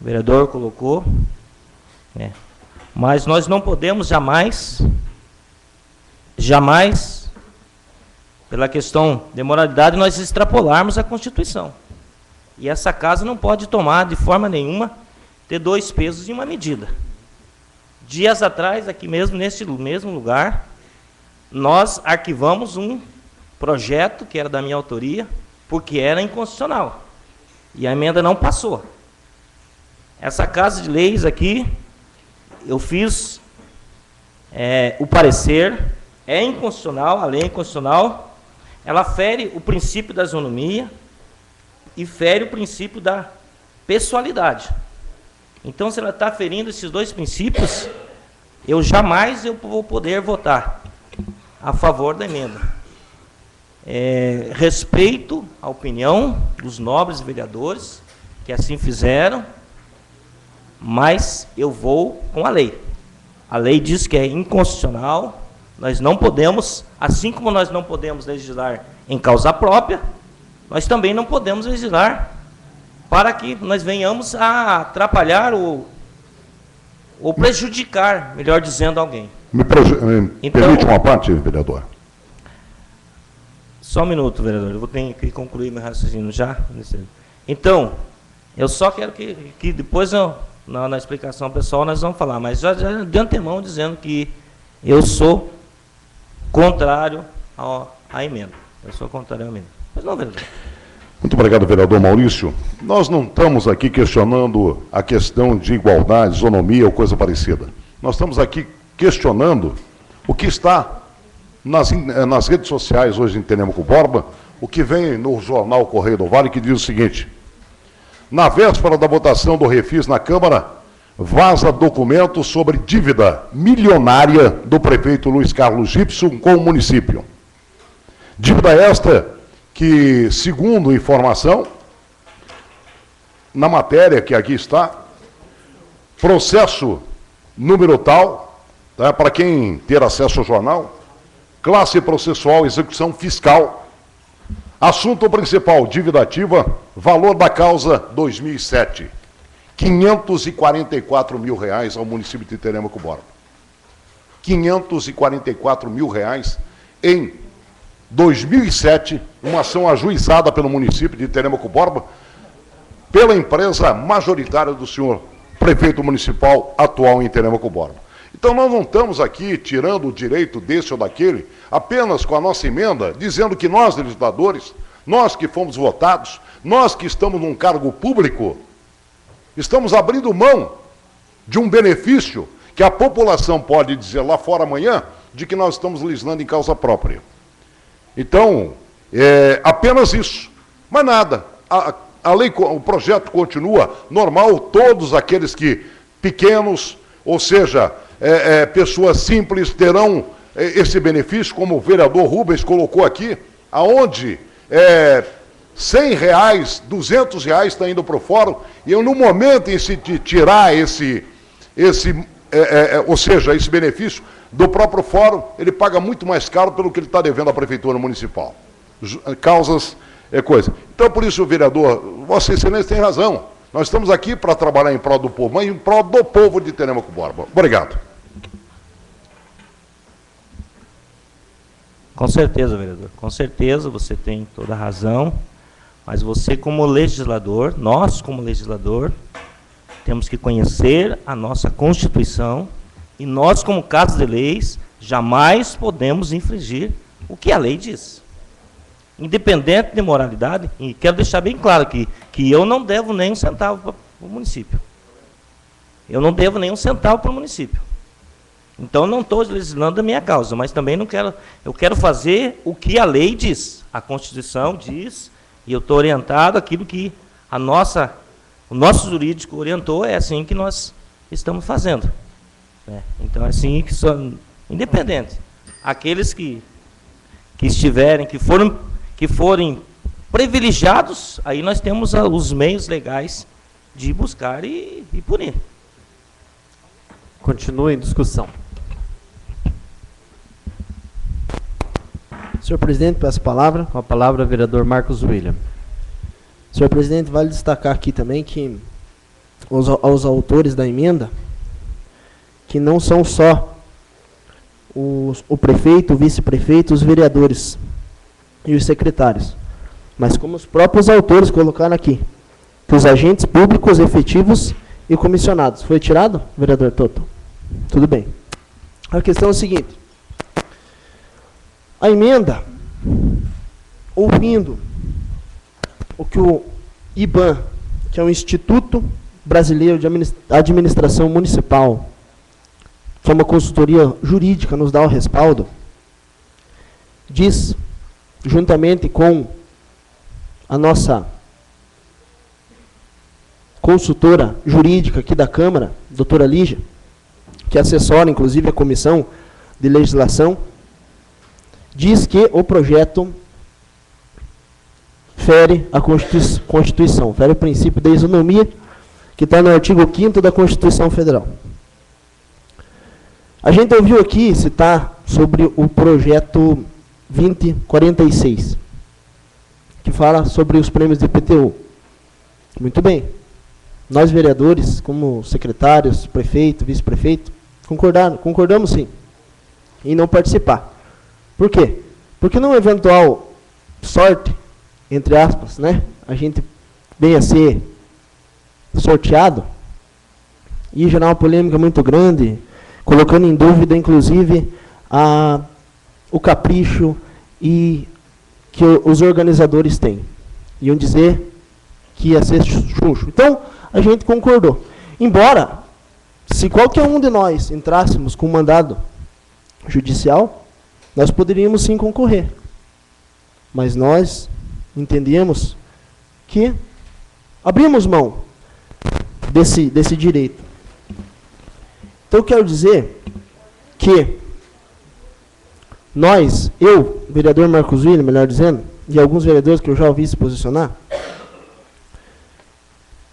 o vereador colocou, mas nós não podemos jamais, pela questão de moralidade, nós extrapolarmos a Constituição. E essa casa não pode tomar, de forma nenhuma, ter 2 pesos e uma medida. Dias atrás, aqui mesmo, neste mesmo lugar, nós arquivamos um projeto que era da minha autoria, porque era inconstitucional. E a emenda não passou. Essa Casa de Leis aqui, eu fiz o parecer, é inconstitucional, a lei é inconstitucional, ela fere o princípio da isonomia e fere o princípio da pessoalidade. Então, se ela está ferindo esses 2 princípios, eu jamais vou poder votar a favor da emenda. Respeito a opinião dos nobres vereadores que assim fizeram, mas eu vou com a lei. A lei diz que é inconstitucional, nós não podemos, assim como nós não podemos legislar em causa própria, nós também não podemos legislar para que nós venhamos a atrapalhar ou prejudicar, melhor dizendo, alguém. Então, permite uma parte, vereador? Só um minuto, vereador, eu vou ter que concluir meu raciocínio já. Então, eu só quero que depois, na explicação pessoal, nós vamos falar, mas já de antemão dizendo que eu sou contrário à emenda. Eu sou contrário à emenda. Mas não, vereador. Muito obrigado, vereador Maurício. Nós não estamos aqui questionando a questão de igualdade, isonomia ou coisa parecida. Nós estamos aqui questionando o que está nas redes sociais hoje em Telêmaco Borba, o que vem no jornal Correio do Vale, que diz o seguinte: na véspera da votação do refis na Câmara, vaza documento sobre dívida milionária do prefeito Luiz Carlos Gibson com o município. Dívida esta que, segundo informação, na matéria que aqui está, processo número tal, tá, para quem ter acesso ao jornal, classe processual, execução fiscal, assunto principal, dívida ativa, valor da causa 2007, R$544 mil ao município de Telêmaco Borba. R$544 mil em 2007, uma ação ajuizada pelo município de Telêmaco Borba, pela empresa majoritária do senhor prefeito municipal atual em Telêmaco Borba. Então nós não estamos aqui tirando o direito desse ou daquele, apenas com a nossa emenda, dizendo que nós, legisladores, nós que fomos votados, nós que estamos num cargo público, estamos abrindo mão de um benefício que a população pode dizer lá fora amanhã, de que nós estamos legislando em causa própria. Então, apenas isso, mas nada. A lei, o projeto continua normal, todos aqueles que, pequenos, ou seja, pessoas simples, terão esse benefício, como o vereador Rubens colocou aqui, aonde R$100, R$200 está indo para o fórum, e eu, no momento em se tirar ou seja, esse benefício do próprio fórum, ele paga muito mais caro pelo que ele está devendo à prefeitura municipal. Causas, coisa. Então, por isso, vereador, Vossa Excelência tem razão. Nós estamos aqui para trabalhar em prol do povo, mas em prol do povo de Telêmaco Borba. Obrigado. Com certeza, vereador. Com certeza, você tem toda a razão. Mas você, como legislador, nós, como legislador, temos que conhecer a nossa Constituição e nós, como Casa de Leis, jamais podemos infringir o que a lei diz. Independente de moralidade, e quero deixar bem claro que eu não devo nem um centavo para o município. Eu não devo nem um centavo para o município. Então, não estou legislando a minha causa, mas também não quero. Eu quero fazer o que a lei diz, a Constituição diz, e eu estou orientado àquilo que o nosso jurídico orientou, é assim que nós estamos fazendo. Então, é assim que são independentes. Aqueles que estiverem, que forem privilegiados, aí nós temos os meios legais de buscar e punir. Continua em discussão. Senhor presidente, peço a palavra. Com a palavra, vereador Marcos William. Senhor presidente, vale destacar aqui também que aos autores da emenda, que não são só o prefeito, o vice-prefeito, os vereadores e os secretários, mas como os próprios autores colocaram aqui, que os agentes públicos efetivos e comissionados. Foi tirado, vereador Toto? Tudo bem. A questão é a seguinte: a emenda, ouvindo o que o IBAN, que é o Instituto Brasileiro de Administração Municipal, que é uma consultoria jurídica, nos dá o respaldo, diz, juntamente com a nossa consultora jurídica aqui da Câmara, doutora Lígia, que assessora, inclusive, a Comissão de Legislação, diz que o projeto fere a Constituição, fere o princípio da isonomia, que está no artigo 5º da Constituição Federal. A gente ouviu aqui citar sobre o projeto 2046, que fala sobre os prêmios de IPTU. Muito bem. Nós, vereadores, como secretários, prefeito, vice-prefeito, concordamos sim em não participar. Por quê? Porque numa eventual sorte, entre aspas, né, a gente venha a ser sorteado e gerar uma polêmica muito grande, colocando em dúvida, inclusive, o capricho e que os organizadores têm. Iam dizer que ia ser chuncho. Então, a gente concordou. Embora, se qualquer um de nós entrássemos com um mandado judicial, nós poderíamos sim concorrer. Mas nós entendemos que abrimos mão desse direito. Então, eu quero dizer que nós, eu, vereador Marcos William, melhor dizendo, e alguns vereadores que eu já ouvi se posicionar,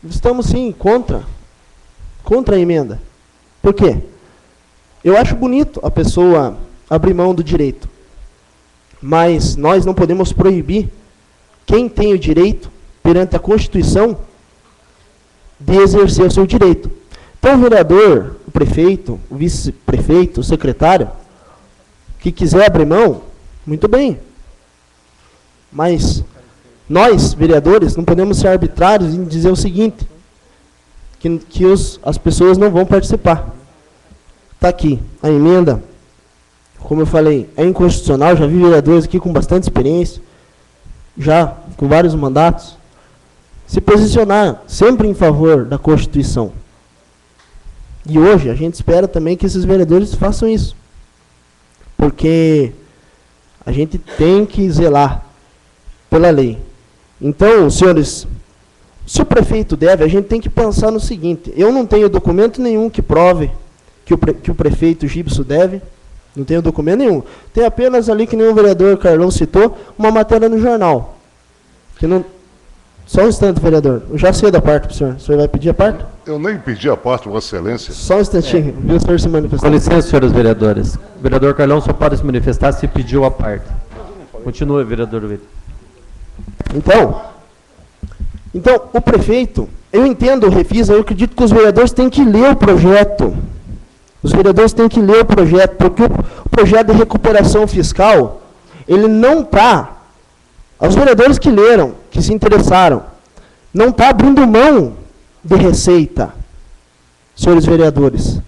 estamos sim contra a emenda. Por quê? Eu acho bonito a pessoa abrir mão do direito, mas nós não podemos proibir quem tem o direito, perante a Constituição, de exercer o seu direito. Então, o vereador, o prefeito, o vice-prefeito, o secretário, que quiser abrir mão, muito bem. Mas nós, vereadores, não podemos ser arbitrários em dizer o seguinte, que as pessoas não vão participar. Está aqui, a emenda, como eu falei, é inconstitucional, já vi vereadores aqui com bastante experiência, já com vários mandatos, se posicionar sempre em favor da Constituição. E hoje a gente espera também que esses vereadores façam isso. Porque a gente tem que zelar pela lei. Então, senhores, se o prefeito deve, a gente tem que pensar no seguinte, eu não tenho documento nenhum que prove que o prefeito Gibson deve, não tenho documento nenhum. Tem apenas ali, que nem o vereador Carlão citou, uma matéria no jornal. Que não... Só um instante, vereador. Eu já sei da parte para o senhor. O senhor vai pedir a parte? Eu nem pedi a parte, Vossa Excelência. Só um instantinho. Viu o senhor se manifestar? Com licença, senhores vereadores. O vereador Carlão só pode se manifestar se pediu a parte. Continua, vereador William. Então, o prefeito, eu entendo o refis, eu acredito que os vereadores têm que ler o projeto. Os vereadores têm que ler o projeto, porque o projeto de recuperação fiscal, ele não está, os vereadores que leram, que se interessaram, não está abrindo mão de receita, senhores vereadores.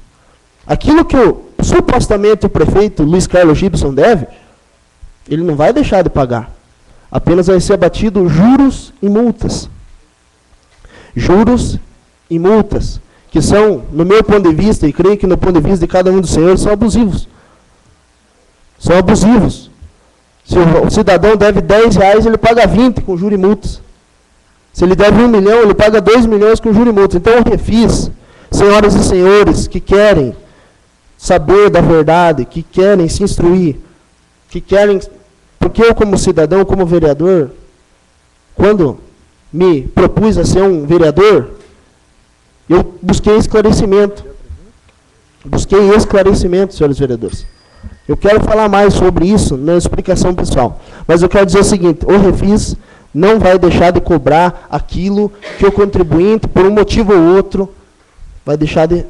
Aquilo que supostamente o prefeito Luiz Carlos Gibson deve, ele não vai deixar de pagar. Apenas vai ser abatido juros e multas. Juros e multas, que são, no meu ponto de vista, e creio que no ponto de vista de cada um dos senhores, são abusivos. São abusivos. Se o cidadão deve R$10, ele paga 20 com juros e multas. Se ele deve 1 milhão, ele paga 2 milhões com juros e multas. Então, eu refis, senhoras e senhores que querem saber da verdade, que querem se instruir, que querem... Porque eu, como cidadão, como vereador, quando me propus a ser um vereador, eu busquei esclarecimento. Busquei esclarecimento, senhores vereadores. Eu quero falar mais sobre isso na explicação pessoal. Mas eu quero dizer o seguinte, o refis não vai deixar de cobrar aquilo que o contribuinte, por um motivo ou outro, vai deixar de,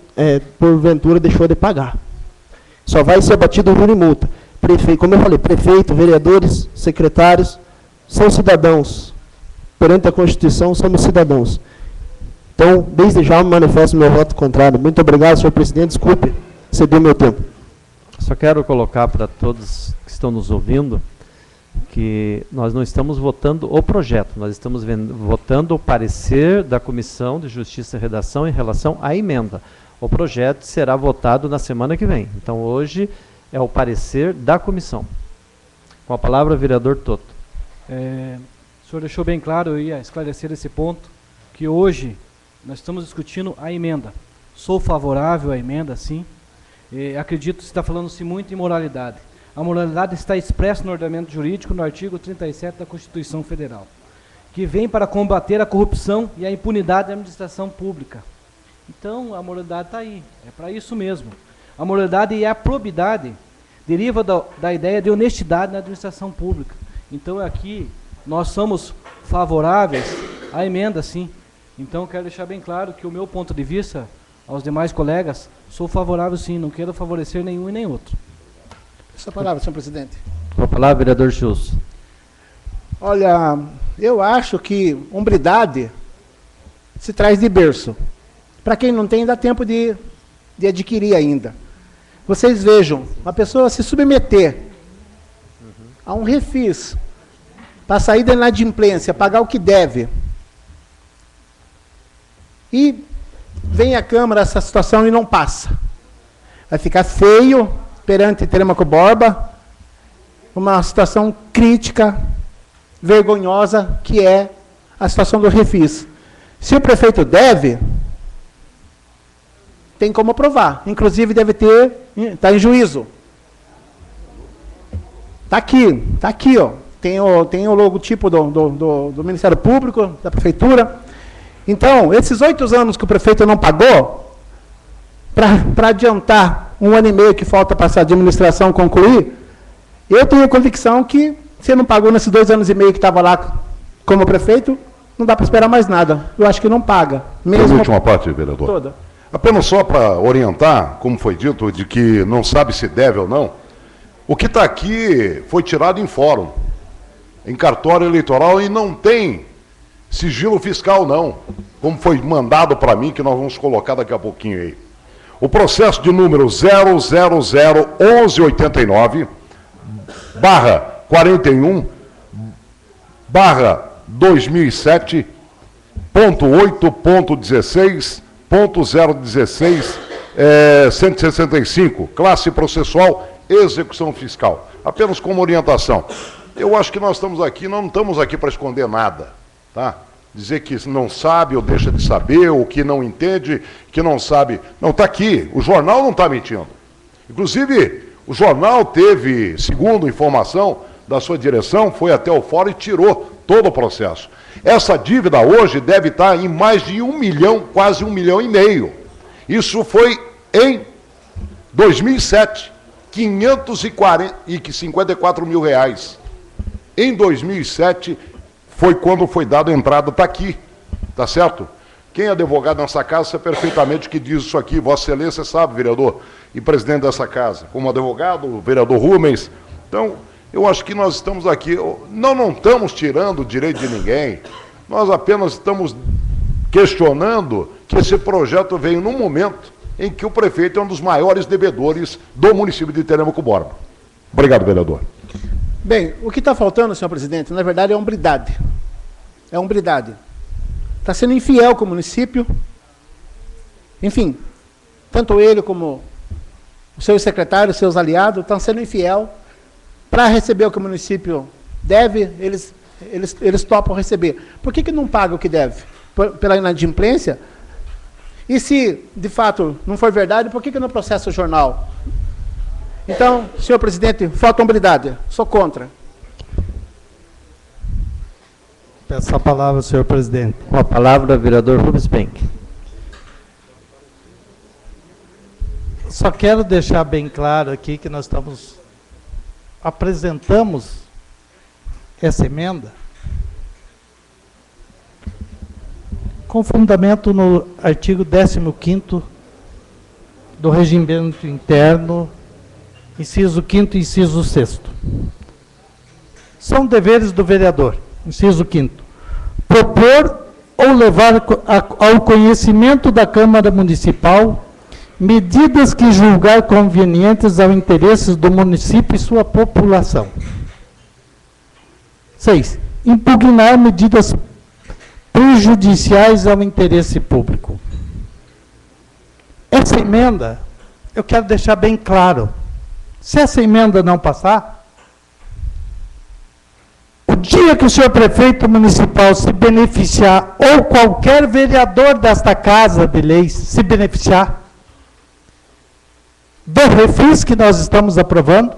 porventura, deixou de pagar. Só vai ser abatido o juro e multa. Prefeito, como eu falei, prefeito, vereadores, secretários, são cidadãos. Perante a Constituição, somos cidadãos. Então, desde já, eu manifesto meu voto contrário. Muito obrigado, senhor presidente. Desculpe, cedeu meu tempo. Só quero colocar para todos que estão nos ouvindo que nós não estamos votando o projeto, nós estamos votando o parecer da Comissão de Justiça e Redação em relação à emenda. O projeto será votado na semana que vem. Então, hoje é o parecer da comissão. Com a palavra, vereador Toto. O senhor deixou bem claro, eu ia esclarecer esse ponto, que hoje nós estamos discutindo a emenda. Sou favorável à emenda, sim. Acredito que está falando-se muito em moralidade. A moralidade está expressa no ordenamento jurídico, no artigo 37 da Constituição Federal, que vem para combater a corrupção e a impunidade da administração pública. Então, a moralidade está aí, é para isso mesmo. A moralidade e a probidade deriva da ideia de honestidade na administração pública. Então, aqui, nós somos favoráveis à emenda, sim. Então, quero deixar bem claro que o meu ponto de vista, aos demais colegas, sou favorável sim, não quero favorecer nenhum e nem outro. Essa palavra, senhor presidente. Com a palavra, vereador Chus. Olha, eu acho que hombridade se traz de berço. Para quem não tem, dá tempo de adquirir ainda. Vocês vejam, uma pessoa se submeter a um refis para sair da inadimplência, pagar o que deve, e vem à Câmara essa situação e não passa. Vai ficar feio perante Telêmaco Borba, uma situação crítica, vergonhosa, que é a situação do refis. Se o prefeito deve, tem como aprovar. Inclusive deve ter, está em juízo. Está aqui, ó. Tem o logotipo do Ministério Público, da Prefeitura. Então, esses 8 anos que o prefeito não pagou, para adiantar 1 ano e meio que falta para essa administração concluir, eu tenho a convicção que, se não pagou nesses 2 anos e meio que estava lá como prefeito, não dá para esperar mais nada. Eu acho que não paga. Mesmo a última parte, vereador. Toda. Apenas só para orientar, como foi dito, de que não sabe se deve ou não, o que está aqui foi tirado em fórum, em cartório eleitoral, e não tem sigilo fiscal, não, como foi mandado para mim, que nós vamos colocar daqui a pouquinho aí. O processo de número 000-2008/8.8.16.016, classe processual, execução fiscal. Apenas como orientação. Eu acho que nós estamos aqui, não estamos aqui para esconder nada. Tá? Dizer que não sabe ou deixa de saber, ou que não entende, que não sabe. Não, está aqui. O jornal não está mentindo. Inclusive, o jornal teve, segundo informação da sua direção, foi até o fórum e tirou todo o processo. Essa dívida hoje deve estar em mais de 1 milhão, quase 1,5 milhão. Isso foi em 2007, 554 mil reais. Em 2007, foi quando foi dada a entrada, está aqui, tá certo? Quem é advogado nessa casa sabe perfeitamente que diz isso aqui, Vossa Excelência sabe, vereador, e presidente dessa casa, como advogado, o vereador Rubens. Então, eu acho que nós estamos aqui, não estamos tirando o direito de ninguém, nós apenas estamos questionando que esse projeto veio num momento em que o prefeito é um dos maiores devedores do município de Telêmaco Borba. Obrigado, vereador. Bem, o que está faltando, senhor presidente, na verdade é hombridade. É hombridade. Está sendo infiel com o município. Enfim, tanto ele como os seus secretários, seus aliados, estão sendo infiel. Para receber o que o município deve, eles topam receber. Por que não paga o que deve? Pela inadimplência? E se, de fato, não for verdade, por que não processa o jornal? Então, senhor presidente, falta hombridade. Sou contra. Peço a palavra, senhor presidente. Com a palavra, vereador Rubens Penck. Só quero deixar bem claro aqui que nós apresentamos essa emenda com fundamento no artigo 15º do Regimento Interno, inciso 5º e inciso 6º. São deveres do vereador, inciso 5º, propor ou levar ao conhecimento da Câmara Municipal medidas que julgar convenientes ao interesse do município e sua população. 6. Impugnar medidas prejudiciais ao interesse público. Essa emenda, eu quero deixar bem claro, se essa emenda não passar, o dia que o senhor prefeito municipal se beneficiar, ou qualquer vereador desta Casa de Leis se beneficiar do refis que nós estamos aprovando,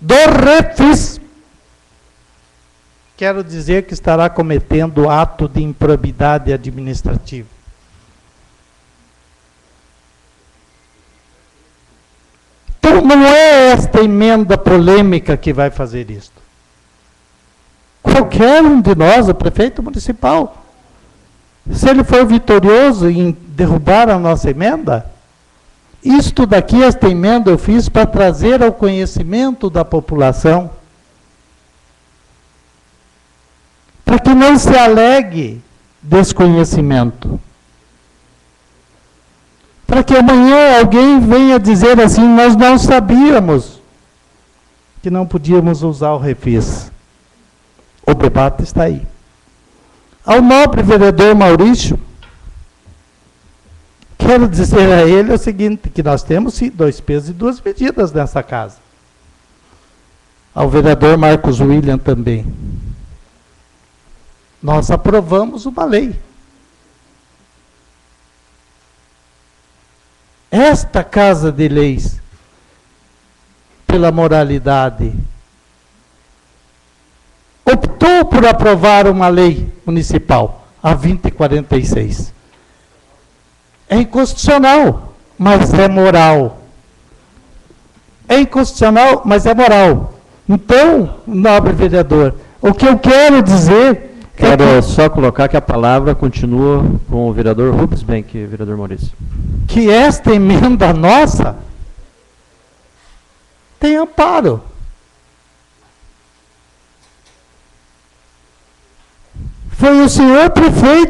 do refis, quero dizer que estará cometendo ato de improbidade administrativa. Então, não é esta emenda polêmica que vai fazer isto. Qualquer um de nós, o prefeito municipal, Se ele for vitorioso em derrubar a nossa emenda, isto daqui, esta emenda eu fiz para trazer ao conhecimento da população, para que não se alegue desconhecimento. Para que amanhã alguém venha dizer assim, nós não sabíamos que não podíamos usar o refis. O debate está aí. Ao nobre vereador Maurício, quero dizer a ele o seguinte, que nós temos sim, 2 pesos e 2 medidas nessa casa. Ao vereador Marcos William também. Nós aprovamos uma lei. Esta Casa de Leis, pela moralidade, optou por aprovar uma lei municipal, a 2046. É inconstitucional, mas é moral. É inconstitucional, mas é moral. Então, nobre vereador, o que eu quero dizer... Quero só colocar que a palavra continua com o vereador Rubens Benck, vereador Maurício. Que esta emenda nossa tem amparo. Foi o senhor prefeito